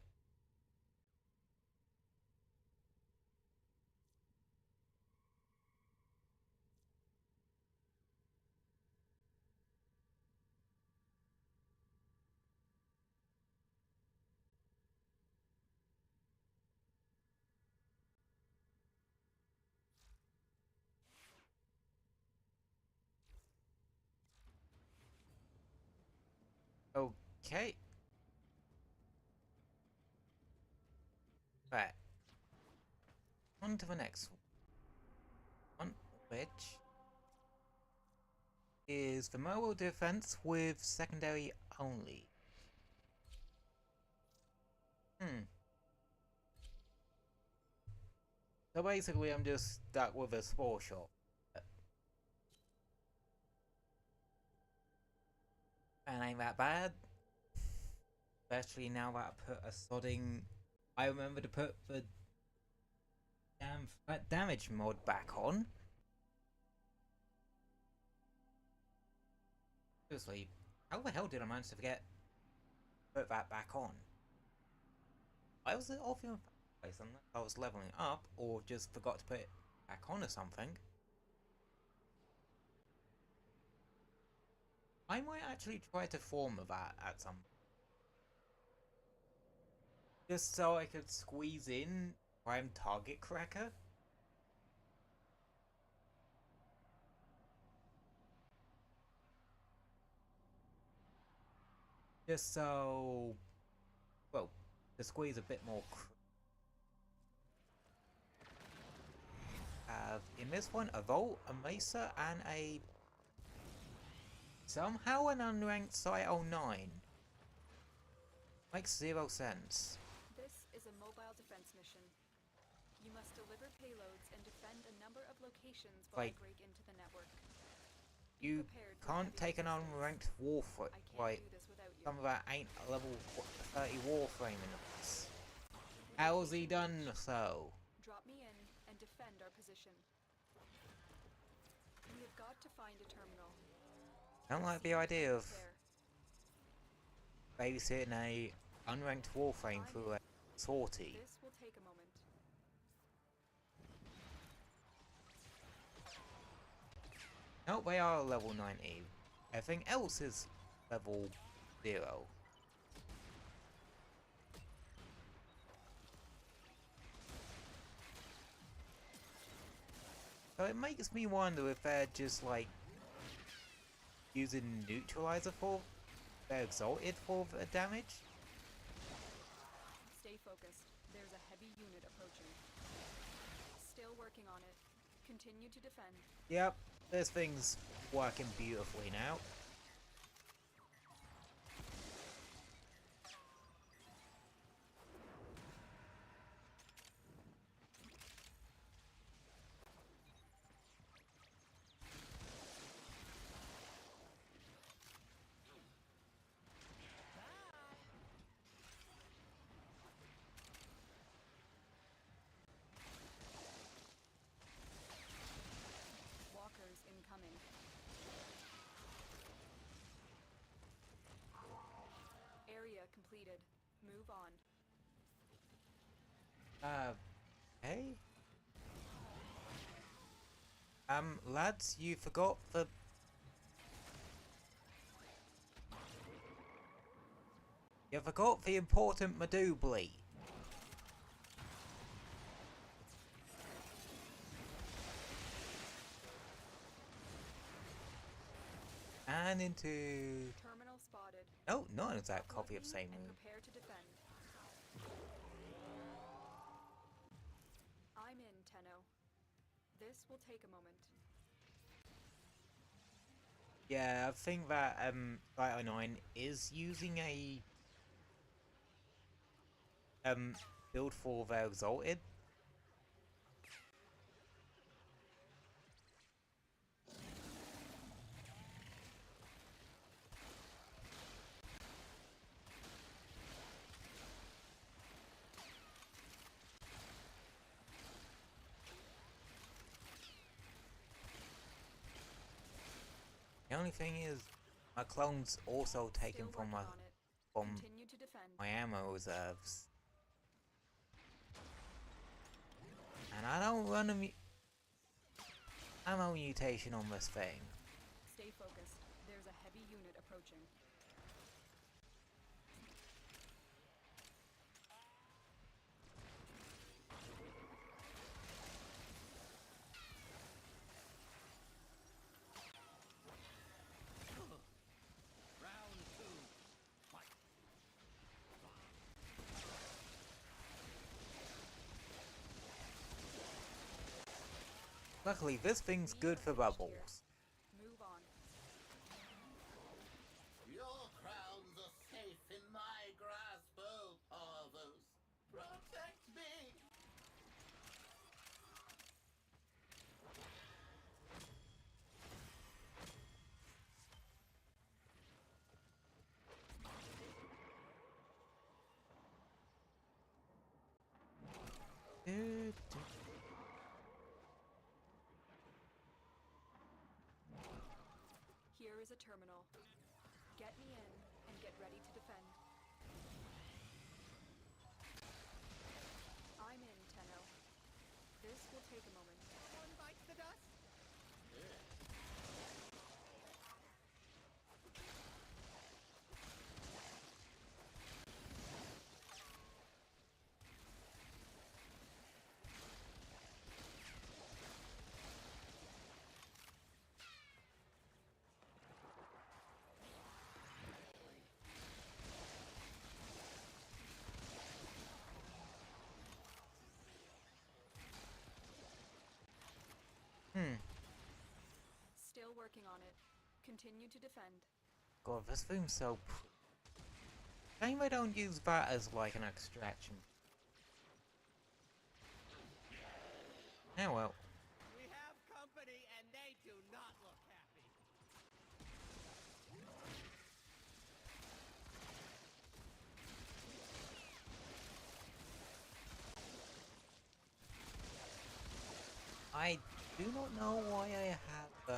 Okay. Right. On to the next one, which is the mobile defense with secondary only. So basically I'm just stuck with a spore shot. And ain't that bad. Especially now that I put a sodding... I remember to put the damn flat damage mod back on. Seriously, how the hell did I manage to forget to put that back on? I was off in the first place unless I was leveling up or just forgot to put it back on or something. I might actually try to form that at some point. Just so I could squeeze in Prime Target Cracker. Just so... well, to squeeze a bit more in this one, a Volt, a Mesa, and a... somehow an unranked Site 09. Makes 0 sense. This is a mobile defense mission. You must deliver payloads and defend a number of locations while I break into the network. You can't take an unranked Warframe. Right, some of that ain't a level 30 Warframe in this. How's he done so? Drop me in and defend our position. We have got to find a terminal. I don't like the idea of babysitting a unranked Warframe through a sortie. This will take a moment. No, they are level 90. Everything else is level 0. So it makes me wonder if they're just like using neutralizer for their exalted for the damage. Stay focused. There's a heavy unit approaching. Still working on it. Continue to defend. Yep, this thing's working beautifully now. Completed. Move on. Hey? Lads, you forgot the... You forgot the important Medubly. And into... Terminal spotted. Oh, not an exact copy of same move. Prepare to defend. I'm in, Tenno. This will take a moment. Yeah, I think that Site 09 is using a build for their exalted. only thing is, my clone's also taken Still from working on it. Continue to defend. my ammo reserves. And I don't run a ammo mutation on this thing. Stay focused. There's a heavy unit approaching. Round two. Fight. Luckily, this thing's good for bubbles. Move on. Your crowns are safe in my grasp, oh Parvos. Protect me! Here is a terminal. Get me in and get ready to defend. I'm in, Tenno. This will take a moment. One bites the dust. Still working on it. Continue to defend. God, this thing's so shame I don't use that as like an extraction. Oh well. We have company and they do not look happy. I do not know why I have The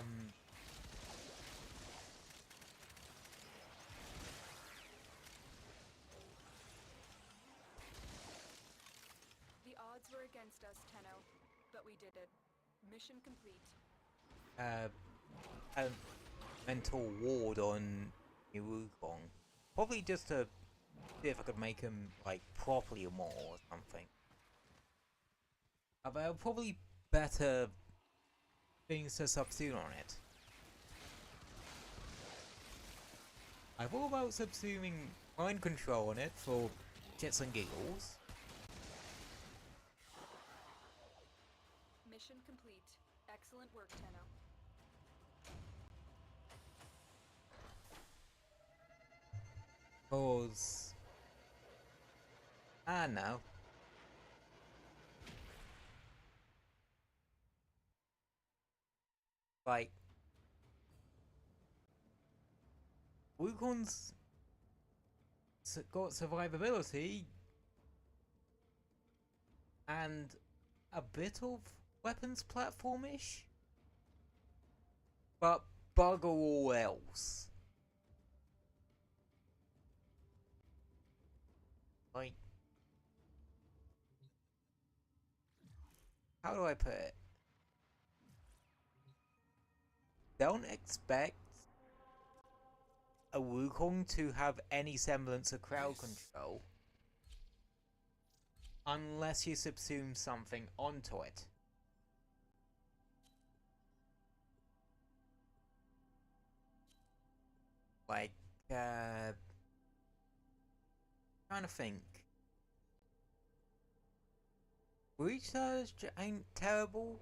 odds were against us, Tenno, but we did it. Mission complete. a mental ward on Wukong. Probably just to see if I could make him like properly immortal or something. But probably better things to subsume on it. I thought about subsuming mind control on it for shits and giggles. Mission complete. Excellent work, Tenno. Cause no. Like Wukong's got survivability and a bit of weapons platformish, but bugger all else. Like, how do I put it? Don't expect a Wukong to have any semblance of crowd control unless you subsume something onto it. Like, trying to think. Breach Surge ain't terrible.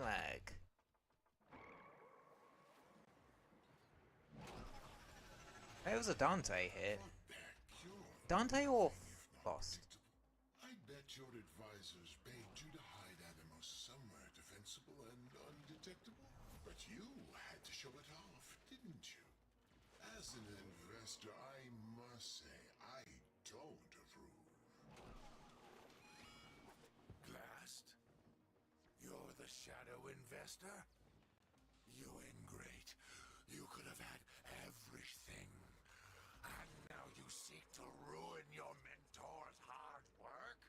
mag. There was a Dante here. Dante or Frost? I bet your advisors begged you to hide Animus somewhere defensible and undetectable. But you had to show it off, didn't you? As an investor, I must say, I don't approve. Glassed? You're the shadow investor? You ingrate. You could have had everything. And now you seek to ruin your mentor's hard work?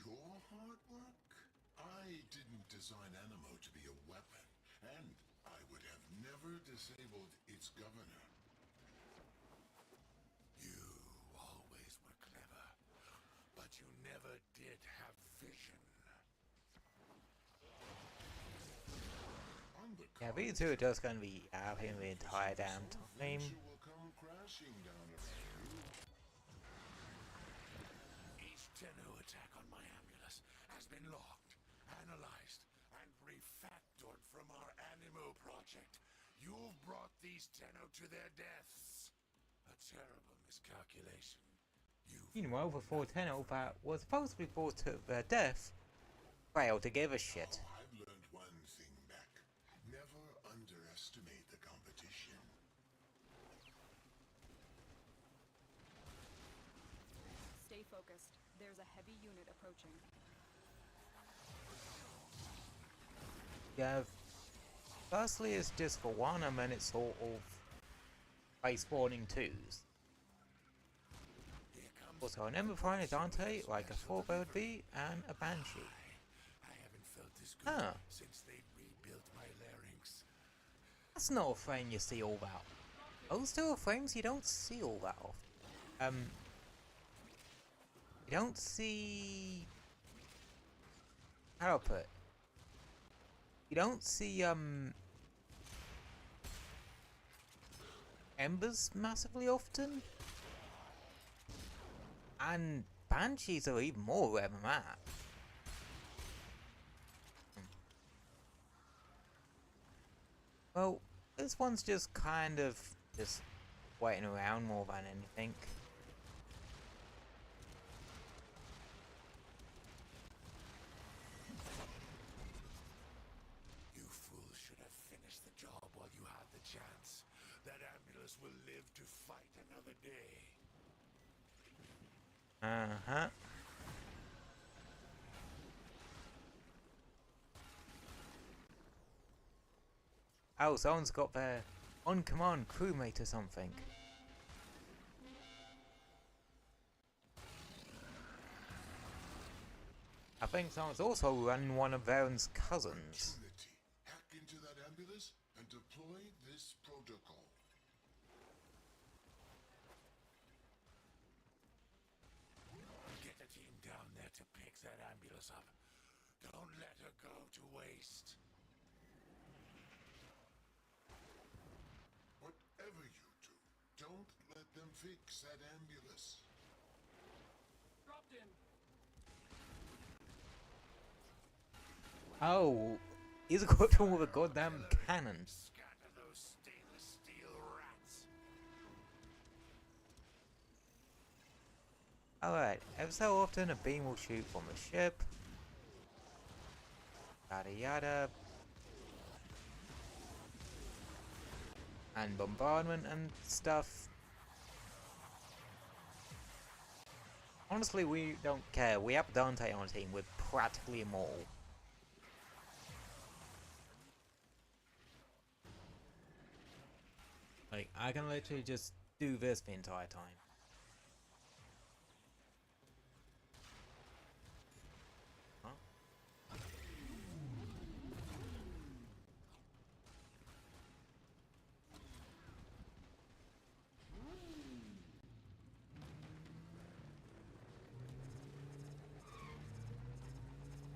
Your hard work? I didn't design Animo to be a weapon, and I would have never disabled its governor. You always were clever, but you never did have vision. Yeah, vtuber just gonna be out here the entire damn time. Will come crashing down around you. Each Tenno attack on my Amulus has been logged, analyzed, and refactored from our Animo project. You've brought these Tenno to their deaths. A terrible miscalculation. Meanwhile, before Tenno that was supposed to be brought to their death, failed to give a shit. I've learned one thing, Beck. Never underestimate the competition. Stay focused. There's a heavy unit approaching. Yeah, firstly it's just for one, and then it's sort of by spawning twos. Also, I remember finding a Dante, like a 4-bird and a Banshee. I haven't felt this good since they rebuilt my larynx. That's not a frame you see all that. Those two are frames you don't see all that often. You don't see... how do I put it? You don't see, Embers massively often. And Banshees are even more rare than that. Well, this one's just kind of just waiting around more than anything. You fools should have finished the job while you had the chance. That Amulus will live to fight another day. Uh-huh. Oh, someone's got their on-command crewmate or something. I think someone's also running one of Varen's cousins. Hack into that ambulance and deploy this protocol. Get a team down there to pick that ambulance up. Don't let her go to waste. Whatever you do, don't let them fix that ambulance. Dropped in. Oh, he's equipped with a goddamn cannon. Scatter those stainless steel rats. Alright, every so often a beam will shoot from a ship. Yada yada. And bombardment and stuff. Honestly, we don't care. We have Dante on the team with practically them all. Like, I can literally just do this the entire time. Huh?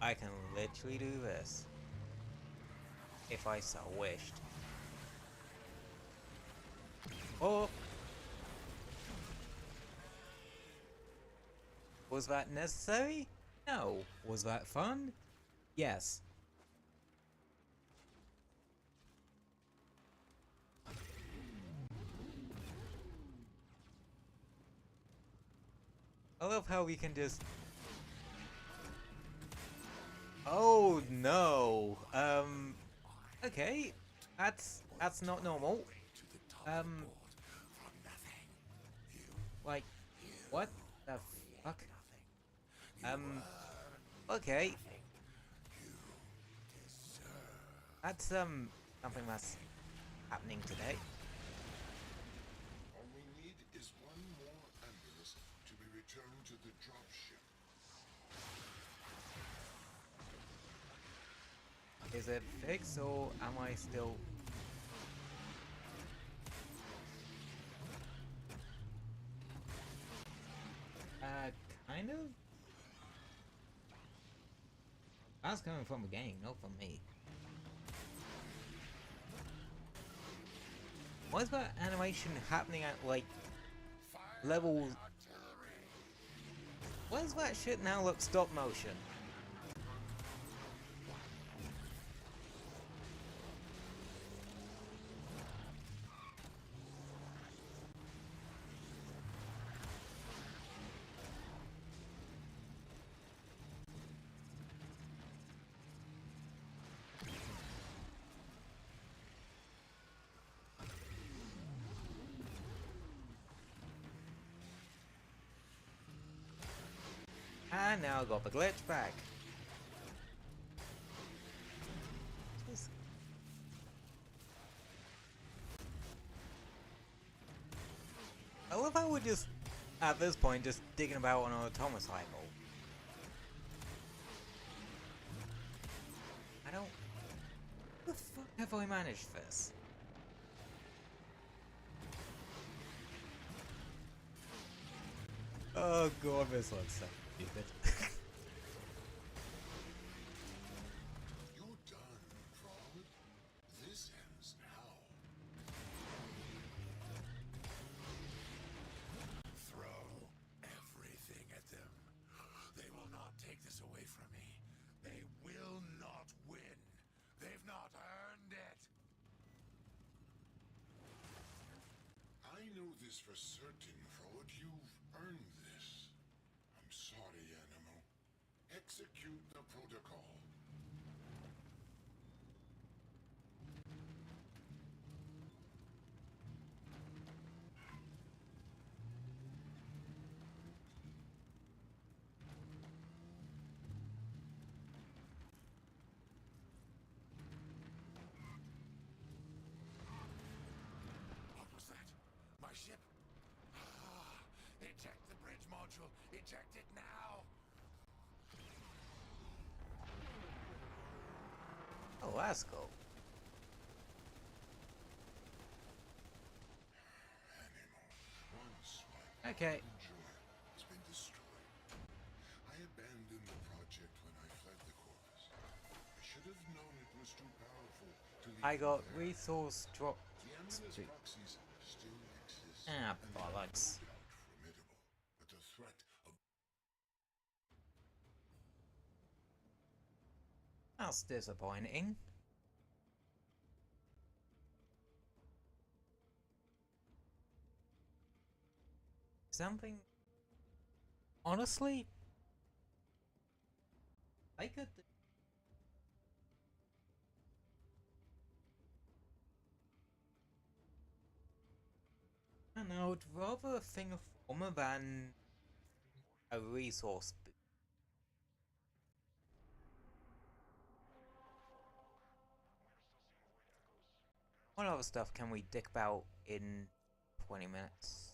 I can literally do this if I so wished. Oh! Was that necessary? No. Was that fun? Yes. I love how we can just... Oh no. Okay. That's not normal. Like, what the fuck? Okay. That's something that's happening today. All we need is one more ambulance to be returned to the dropship. Is it fixed or am I still... kind of? That's coming from the game, not from me. Why is that animation happening at, like, level... Why does that shit now look stop motion? And now I got the glitch back. Jeez. I love how we're just, at this point, just digging about on an automocycle. I don't... How the fuck have I managed this? Oh god, this looks so stupid. You're done, fraud. This ends now. Throw everything at them. They will not take this away from me. They will not win. They've not earned it. I know this for certain, fraud. You've earned this. I'm sorry, Animal. Execute the protocol. What was that? My ship? Eject the bridge module. Eject it now. Oh, that's cool. Okay. It's been destroyed. I abandoned the project when I fled the corpus. I should have known it was too powerful to leave. I got resource drop. The Amulet proxies still exist. Ah, bollocks. Formidable, but the threat of That's disappointing. Something... Honestly? I could... I don't know, I'd rather a thing of armor than a resource boost. What other stuff can we dick about in 20 minutes?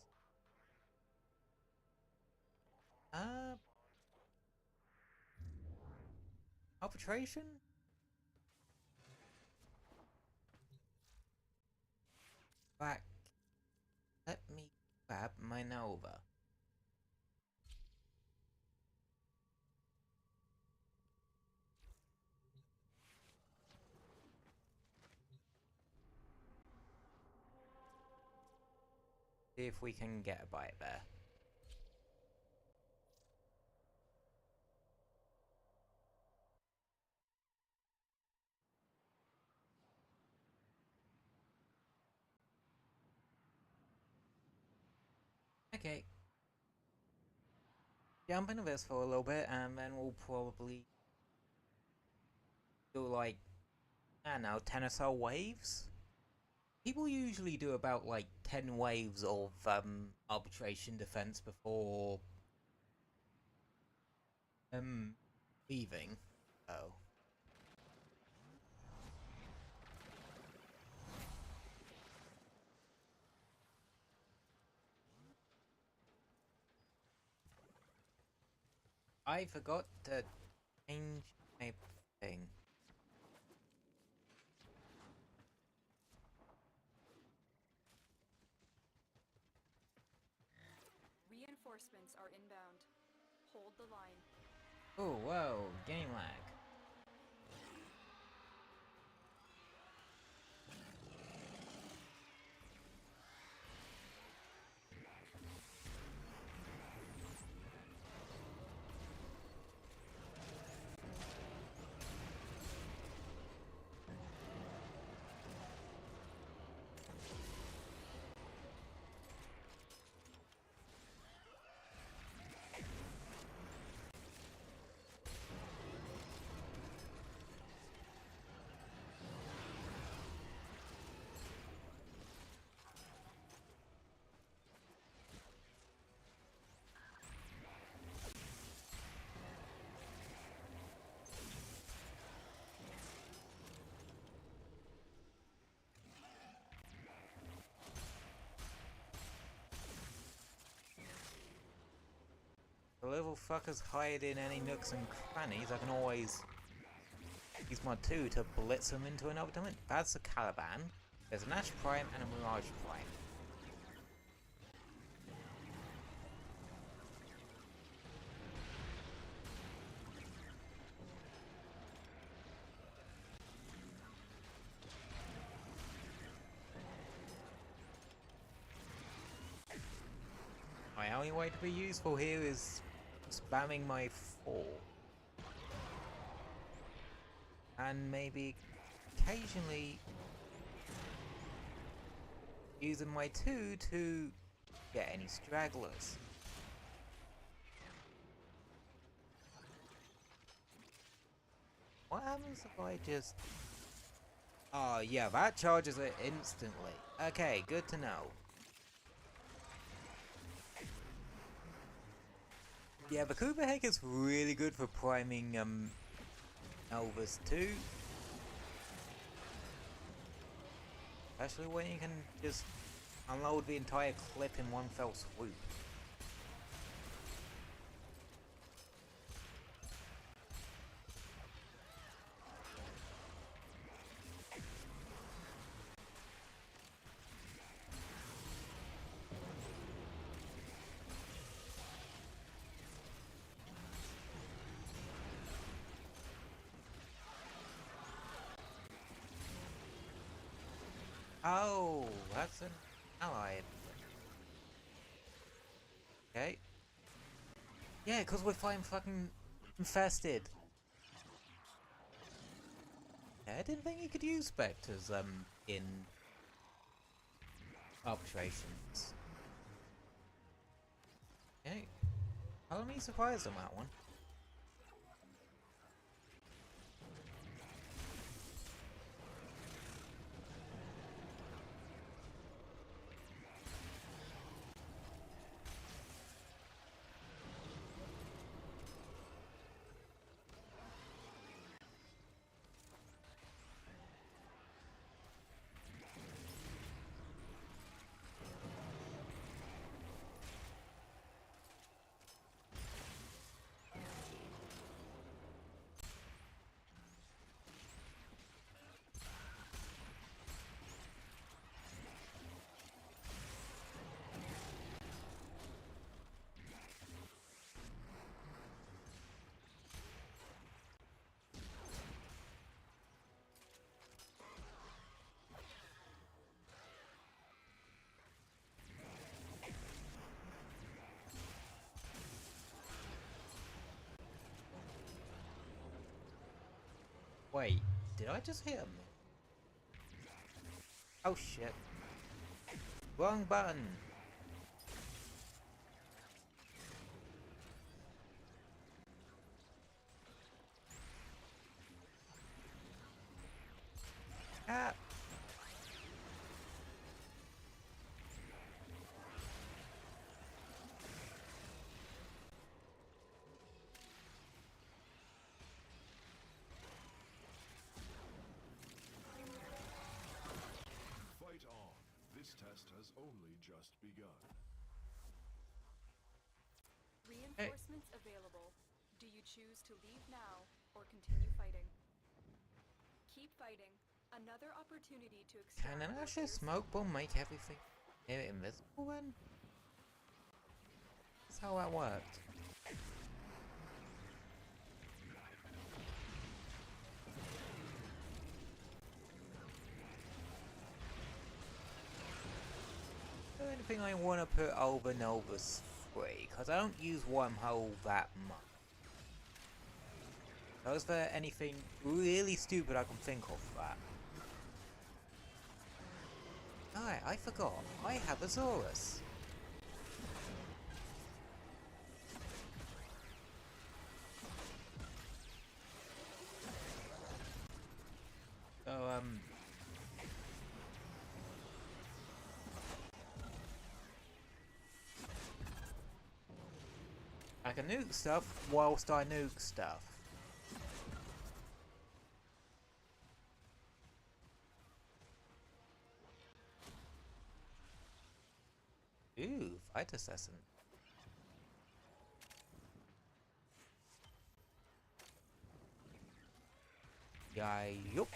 Arbitration? Back. Let me grab my Nova. See if we can get a bite there. Okay. Jump into this for a little bit, and then we'll probably do like, I don't know, 10 or so waves? People usually do about like 10 waves of arbitration defense before leaving. Oh. I forgot to change my thing. Reinforcements are inbound. Hold the line. Oh, whoa, game lag. The little fuckers hide in any nooks and crannies. I can always use my 2 to blitz them into another dimension. That's a Caliban. There's an Ash Prime and a Mirage Prime. My only way to be useful here is spamming my 4. And maybe occasionally using my 2 to get any stragglers. What happens if I just... Oh yeah, that charges it instantly. Okay, good to know. Yeah, the Kuba Heck is really good for priming Elvis too. Especially when you can just unload the entire clip in one fell swoop. Oh, that's an ally. Okay. Yeah, because we're flying fucking infested. Yeah, I didn't think you could use specters in arbitrations. Okay. I'll be surprised on that one. Wait, did I just hit him? Oh shit. Wrong button. has only just begun. Reinforcements available. Do you choose to leave now or continue fighting? Keep fighting. Another opportunity to extract. Can an Asher smoke bomb make everything near invisible then? That's how that worked. The only thing I want to put over Nova's 3, because I don't use wormhole that much. So is there anything really stupid I can think of for that? Alright, I forgot. I have a Zorus. So, I can nuke stuff whilst I nuke stuff. Ooh, fight assassin. Yup.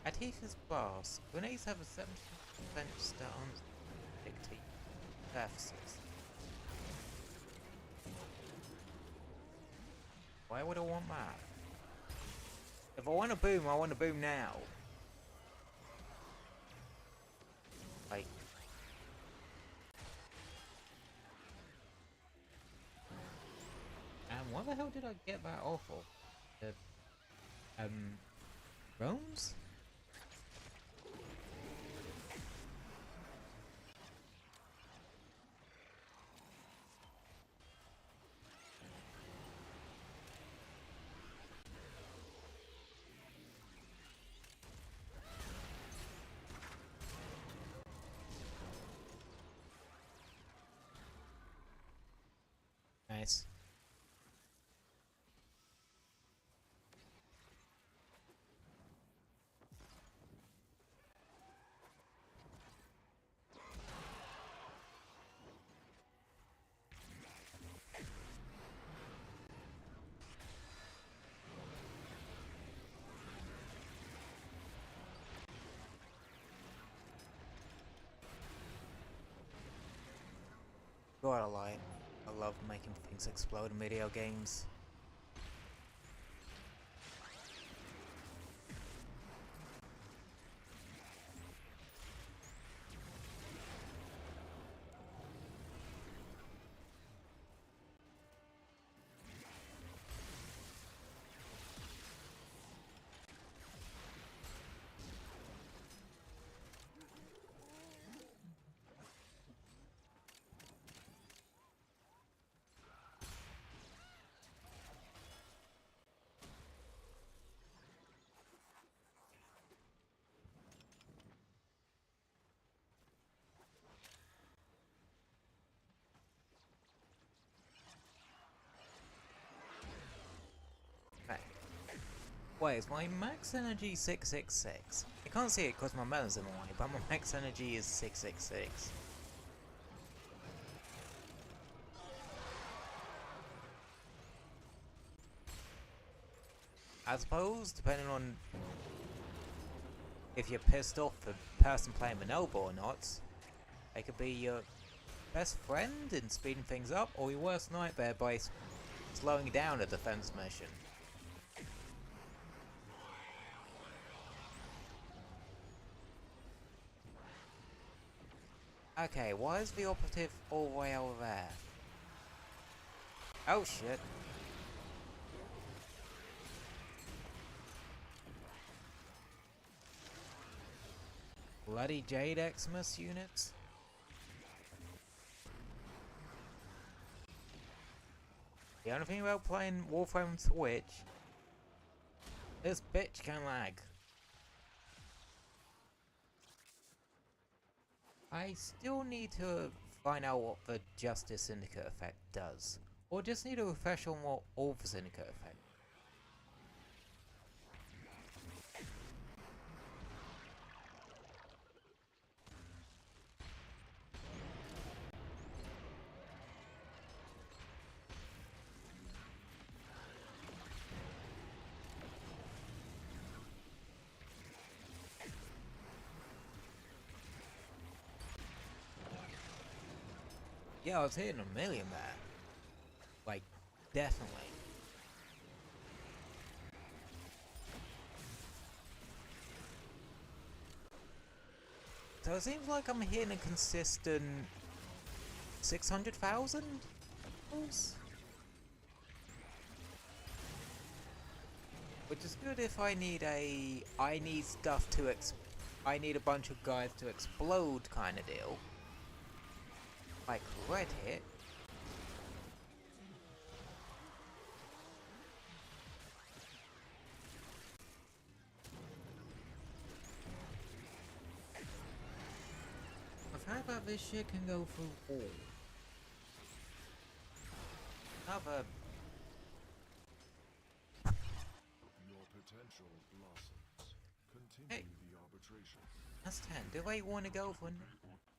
Adhesive bars. Grenades have a 70% stance dictate surfaces. Why would I want that? If I want a boom, I want a boom now. Like. And what the hell did I get that off of? The, drones? Nice. Gotta lie, I love making things explode in video games. Wait, is my max energy 666? I can't see it because my melon's in the way, but my max energy is 666. I suppose, depending on if you're pissed off the person playing Manoba or not, they could be your best friend in speeding things up, or your worst nightmare by slowing down a defense mission. Okay, why is the operative all the way over there? Oh shit. Bloody Jade Xmas units? The only thing about playing Warframe Switch, this bitch can lag. I still need to find out what the Justice Syndicate effect does. Or just need a refresher on what all the Syndicate effect. Yeah, I was hitting a million there. Like, definitely. So it seems like I'm hitting a consistent 600,000? Which is good if I need stuff to I need a bunch of guys to explode kind of deal. Like red hit. I've heard that this shit can go through all. Another. Your potential blossoms. Continue the arbitration. That's 10. Do I want to go for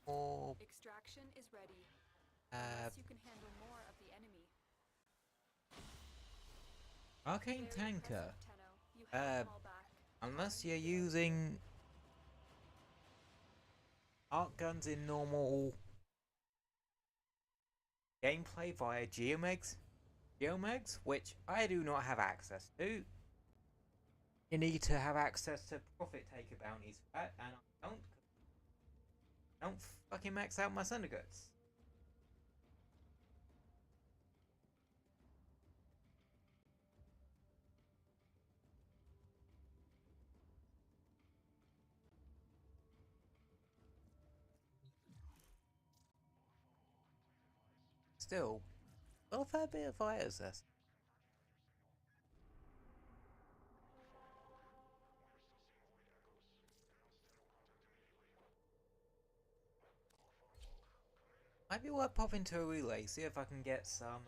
or extraction is ready. Unless you can handle more of the enemy. Arcane Very Tanker. impressive, Tenno. You held them all back. Unless you're using arc guns in normal gameplay via geomegs, which I do not have access to. You need to have access to profit taker bounties for that, and I don't fucking max out my syndicates. Still, well, a fair bit of fires this. Might be worth popping to a relay, see if I can get some,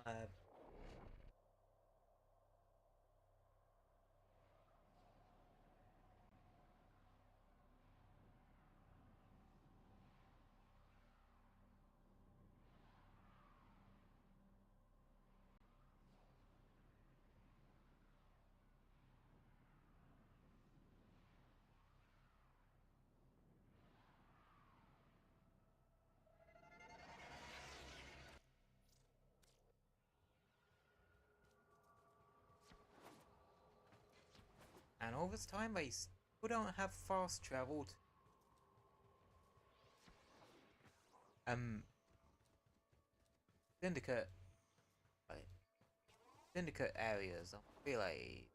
and all this time they still don't have fast travel to syndicate areas. I feel like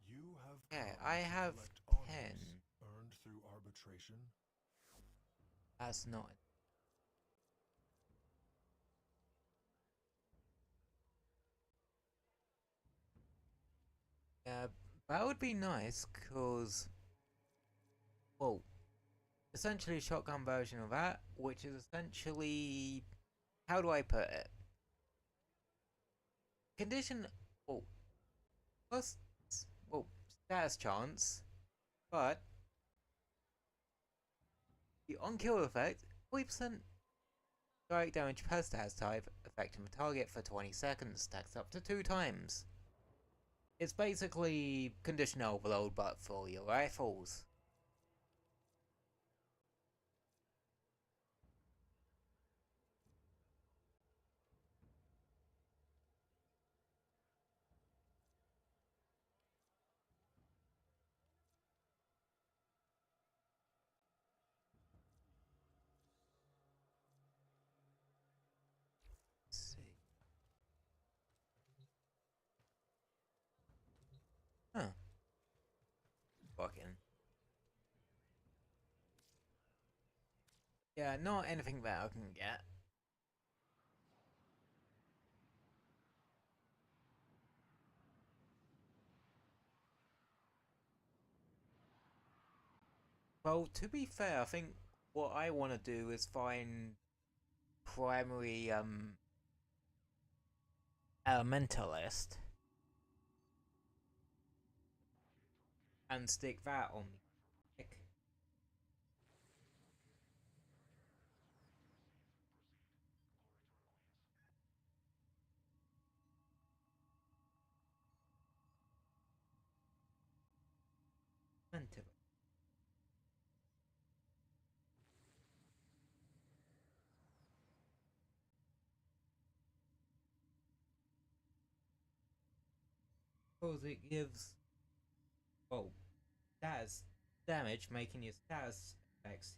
You have I have 10. Earned through arbitration. That's not. Yeah, that would be nice, cause well, essentially a shotgun version of that, which is essentially, how do I put it? Condition, plus, status chance, but the on-kill effect, 40% direct damage per status type, affecting the target for 20 seconds, stacks up to 2 times. It's basically condition overload, but for your rifles. Huh. Fucking. Yeah, not anything that I can get. Well, to be fair, I think what I want to do is find primary elementalist and stick that on the pick. Mentalist. Because it gives, well, status damage, making your status effects.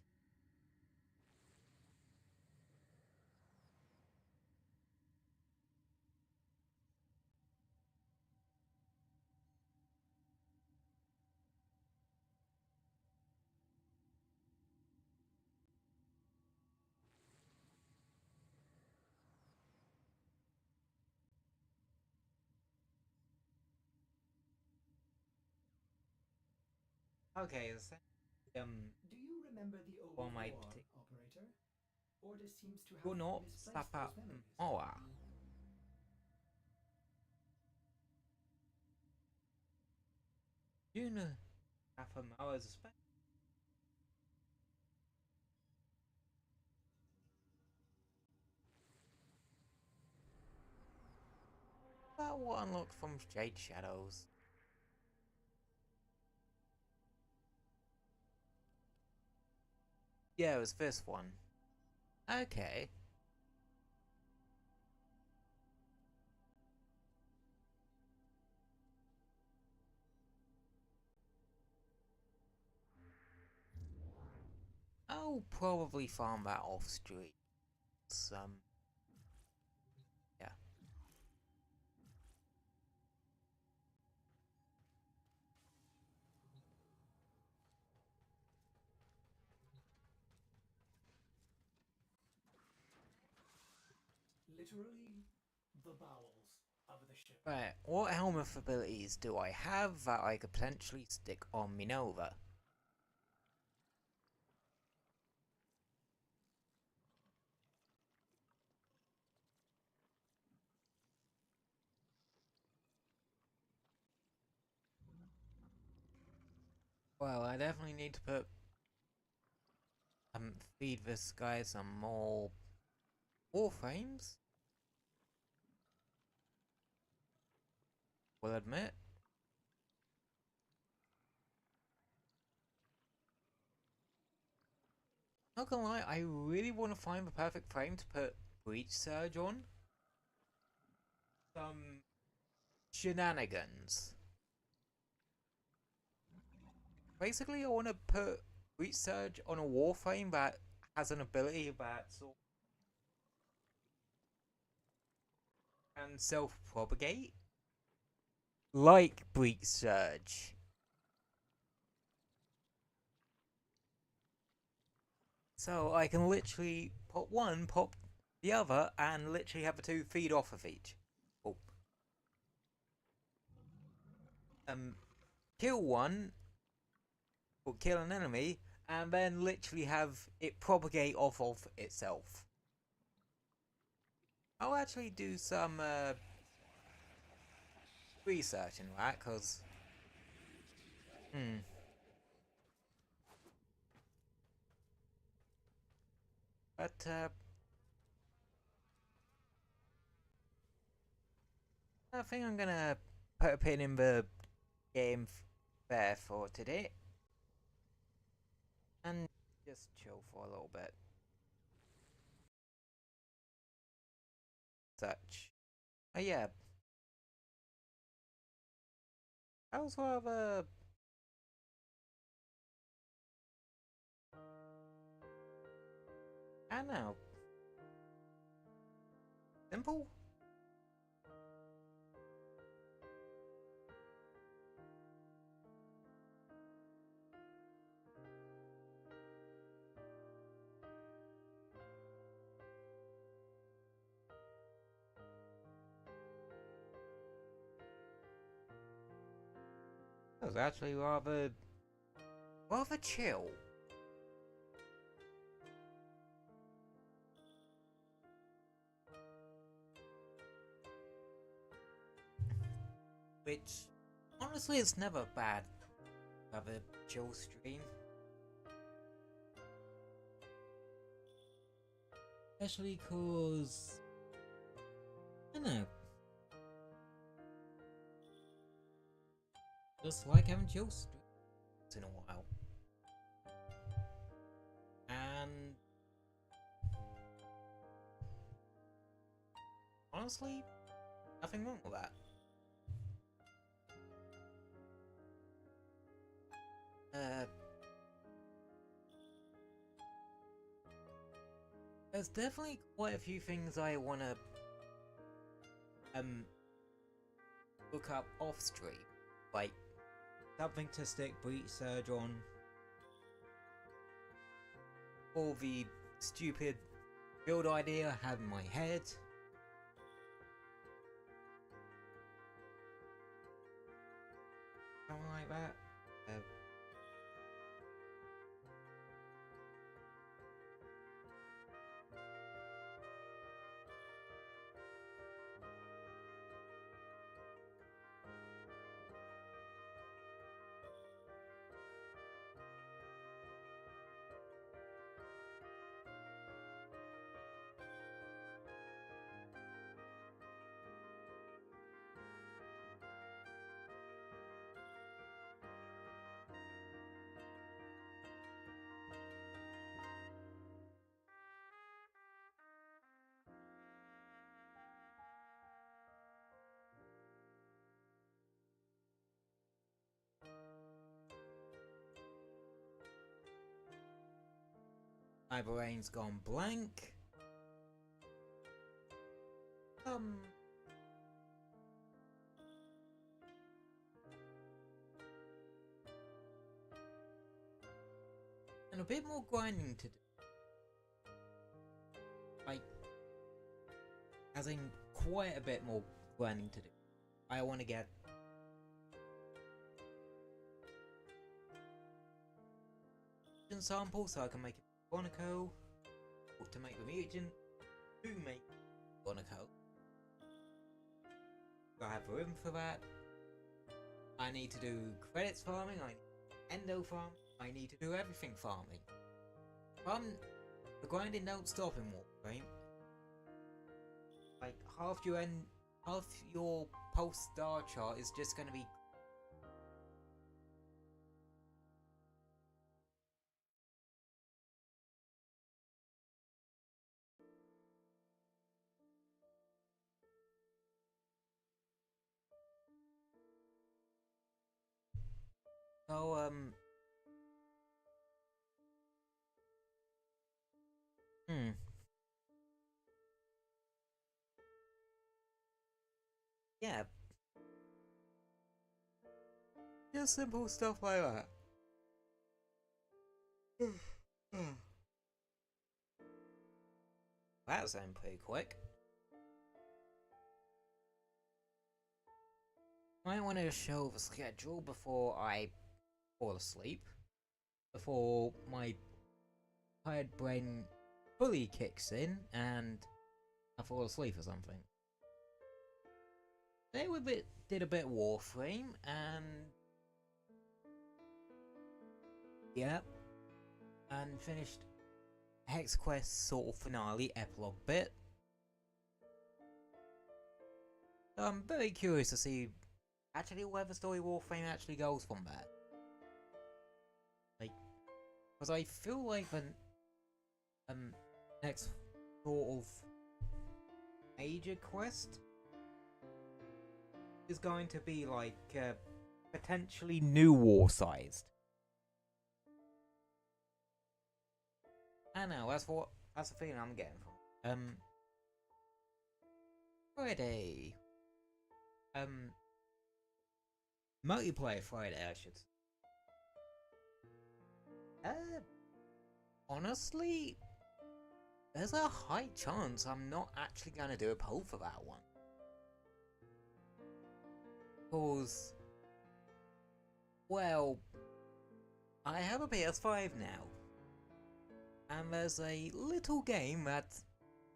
Okay, Do you remember the old for my war operator? Order seems to do have not misplaced Sapa those memories. Moa. Do you know Sapa Moa is a spec? That what unlocked from Jade Shadows. Yeah, it was this one. Okay. I'll probably farm that off street. Yeah. Literally, the bowels of the ship. Right, what helmet abilities do I have that I could potentially stick on Minova? Well, I definitely need to put feed this guy some more warframes. Will admit. Not gonna lie, I really want to find the perfect frame to put Breach Surge on. Some shenanigans. Basically, I want to put Breach Surge on a warframe that has an ability that sort and self-propagate, like Breach Surge. So I can literally pop one, pop the other, and literally have the two feed off of each. Oh. Kill one, or kill an enemy, and then literally have it propagate off of itself. I'll actually do some research in that, because but I think I'm gonna put a pin in the game there for today and just chill for a little bit. Such. Oh yeah. I also have a I don't know. Simple? That was actually rather chill. which honestly is never bad to have a chill stream. Especially cause, I don't know, just like having chill streams in a while. And honestly, nothing wrong with that. There's definitely quite a few things I wanna look up off stream, like something to stick Breach Surge on, or the stupid build idea I have in my head. Something like that. My brain's gone blank. And a bit more grinding to do. Like, as in quite a bit more grinding to do. I want to get sample so I can make it Monaco, or to make the mutant, to make Monaco. I have room for that. I need to do credits farming, I need endo farm, I need to do everything farming. The grinding don't stop in Warframe. Like half your pulse star chart is just gonna be so yeah. Just simple stuff like that. That sounded pretty quick. I want to show the schedule before I fall asleep. Before my tired brain fully kicks in and I fall asleep or something. Today we did a bit of Warframe and yeah, and finished Hex Quest sort of finale epilogue bit. So I'm very curious to see actually where the story Warframe actually goes from that. Like, because I feel like the next sort of major quest is going to be like potentially new war sized. I know, that's the feeling I'm getting from. Friday. Multiplayer Friday, I should say. Honestly, there's a high chance I'm not actually gonna do a poll for that one. Cause, well, I have a PS5 now. And there's a little game that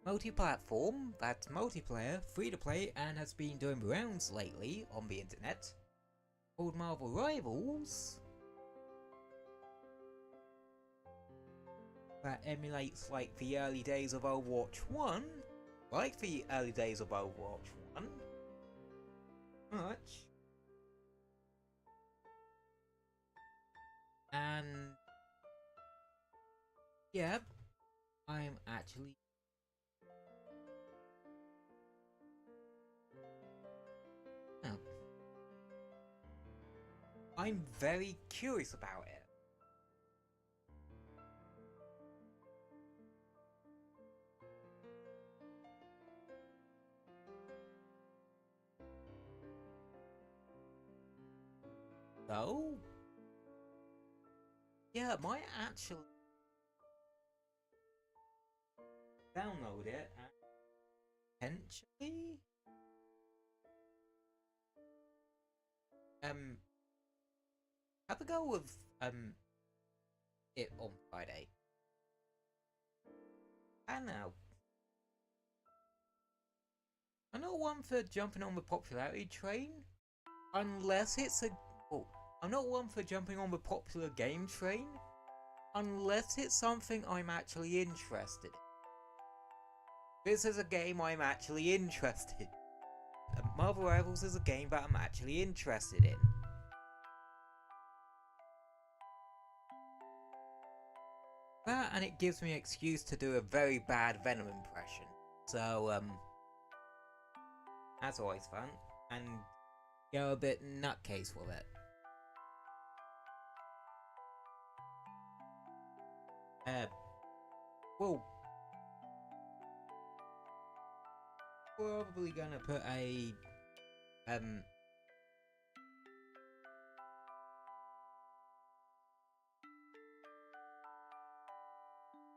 multi-platform that's multiplayer, free-to-play, and has been doing rounds lately on the internet, called Marvel Rivals, that emulates like the early days of Overwatch 1, like the early days of Overwatch 1, much, and yeah, I'm actually I'm very curious about it. So, yeah, I might actually download it and potentially have a go with it on Friday. I don't know. I'm not one for jumping on the popularity train, unless it's a. Oh, I'm not one for jumping on the popular game train, unless it's something I'm actually interested in. This is a game I'm actually interested in. Marvel Rivals is a game that I'm actually interested in. That, and it gives me an excuse to do a very bad Venom impression. So, that's always fun. And go a bit nutcase with it. Well, probably gonna put a,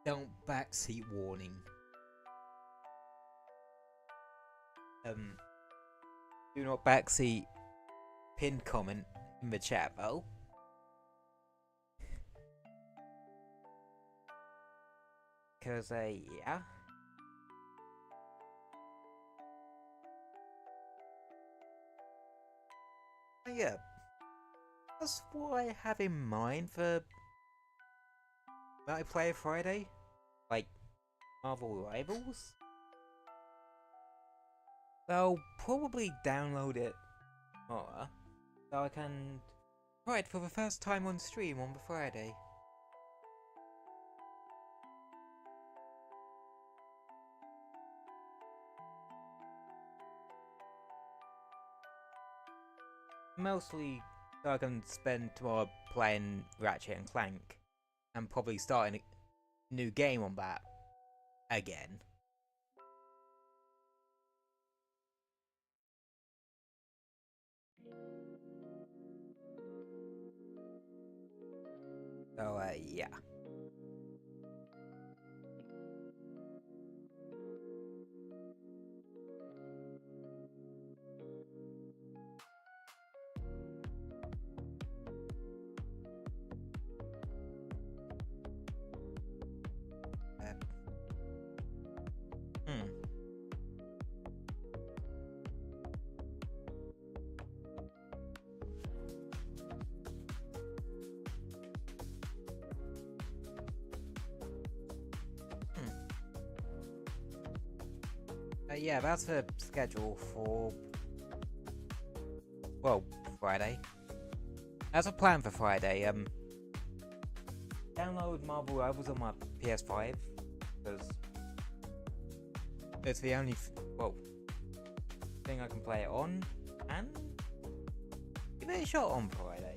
don't backseat warning. Do not backseat pinned comment in the chat though. Cause yeah. Yeah. That's what I have in mind for Multiplayer Friday. Like Marvel Rivals. I'll probably download it more, so I can try it for the first time on stream on the Friday. Mostly so I can spend tomorrow playing Ratchet and Clank, and probably starting a new game on that again. So, yeah. Yeah, that's the schedule for, well, Friday. That's a plan for Friday. Download Marvel Rivals on my PS5 because it's the only thing I can play it on, and give it a shot on Friday.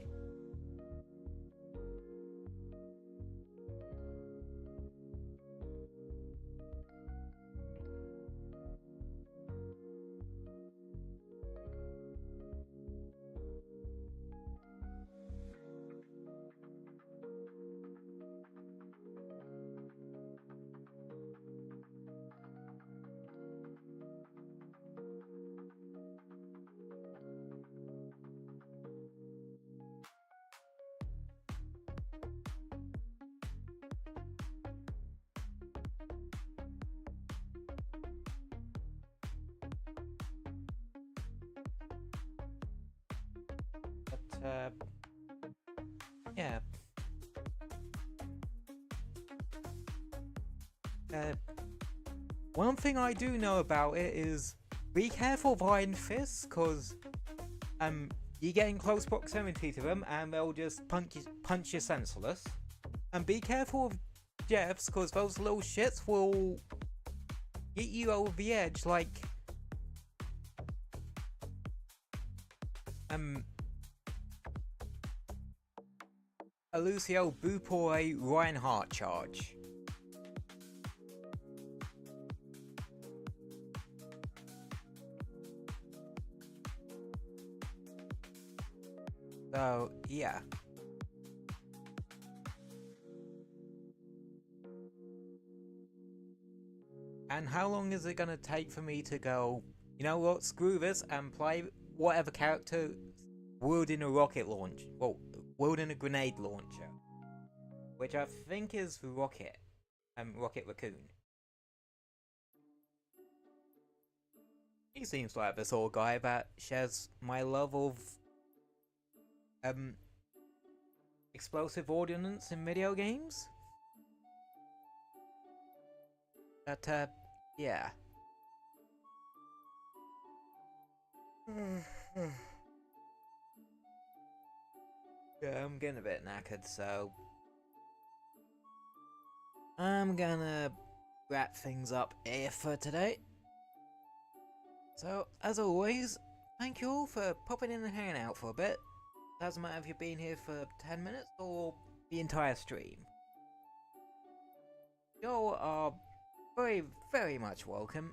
yeah. One thing I do know about it is be careful of Iron Fists, cause you get in close proximity to them and they'll just punch you senseless. And be careful of Jeffs, cause those little shits will get you over the edge like a Lucio Bupoi Reinhardt charge. So, yeah. And how long is it gonna take for me to go, you know what, screw this, and play whatever character wielding a rocket launch, well, wielding a grenade launcher, which I think is Rocket Raccoon. He seems like the sort of guy that shares my love of explosive ordnance in video games. But yeah. Yeah, I'm getting a bit knackered, so I'm gonna wrap things up here for today. So, as always, thank you all for popping in and hanging out for a bit. Doesn't matter if you've been here for 10 minutes or the entire stream. You all are very, very much welcome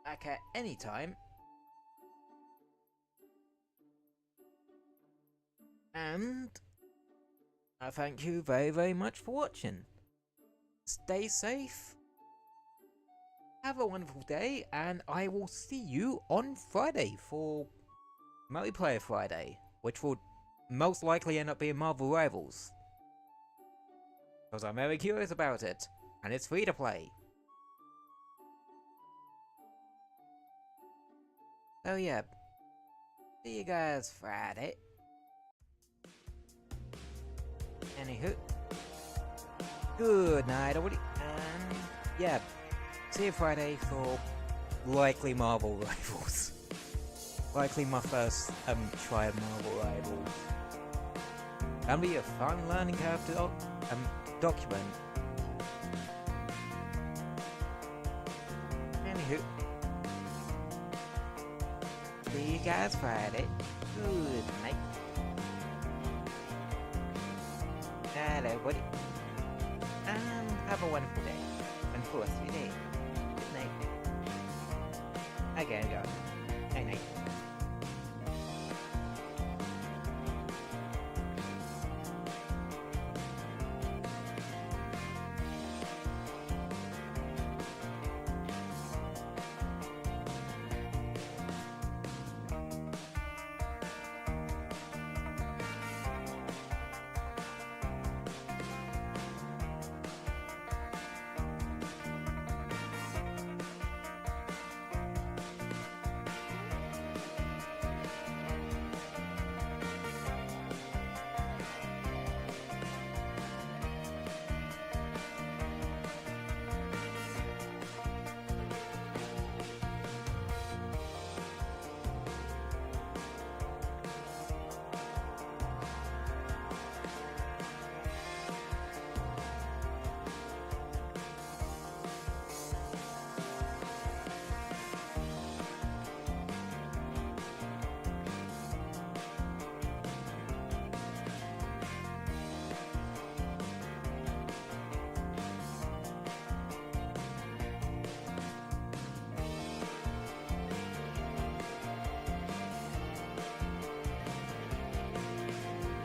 back at any time. And I thank you very, very much for watching. Stay safe. Have a wonderful day, and I will see you on Friday for Multiplayer Friday, which will most likely end up being Marvel Rivals. Because I'm very curious about it, and it's free to play. So yeah, see you guys Friday. Anywho, good night everybody, and yeah, see you Friday for likely Marvel Rivals. Likely my first try of Marvel Rivals. That'll be a fun learning curve to document. Anywho, see you guys Friday. Good night. Hello, everybody, and have a wonderful day. Wonderful rest of your day. Good night. I gotta go. Night night.